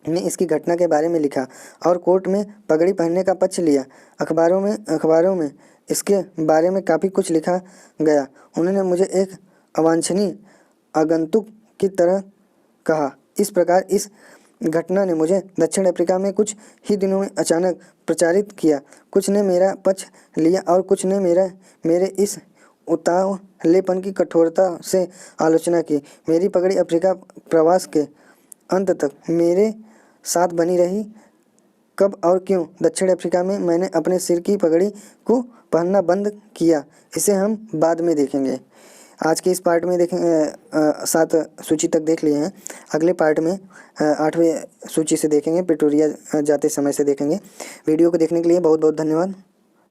में इसकी घटना के बारे में लिखा और कोर्ट में पगड़ी पहनने का पक्ष लिया। अखबारों में इसके बारे में काफ़ी कुछ लिखा गया। उन्होंने मुझे एक अवांछनीय आगंतुक की तरह कहा। इस प्रकार इस घटना ने मुझे दक्षिण अफ्रीका में कुछ ही दिनों में अचानक प्रचारित किया। कुछ ने मेरा पक्ष लिया और कुछ ने मेरे इस उतावलेपन की कठोरता से आलोचना की। मेरी पगड़ी अफ्रीका प्रवास के अंत तक मेरे साथ बनी रही। कब और क्यों दक्षिण अफ्रीका में मैंने अपने सिर की पगड़ी को पहनना बंद किया, इसे हम बाद में देखेंगे। आज के इस पार्ट में 7 सूची तक देख लिए हैं। अगले पार्ट में 8वें सूची से देखेंगे, प्रिटोरिया जाते समय से देखेंगे। वीडियो को देखने के लिए बहुत बहुत धन्यवाद।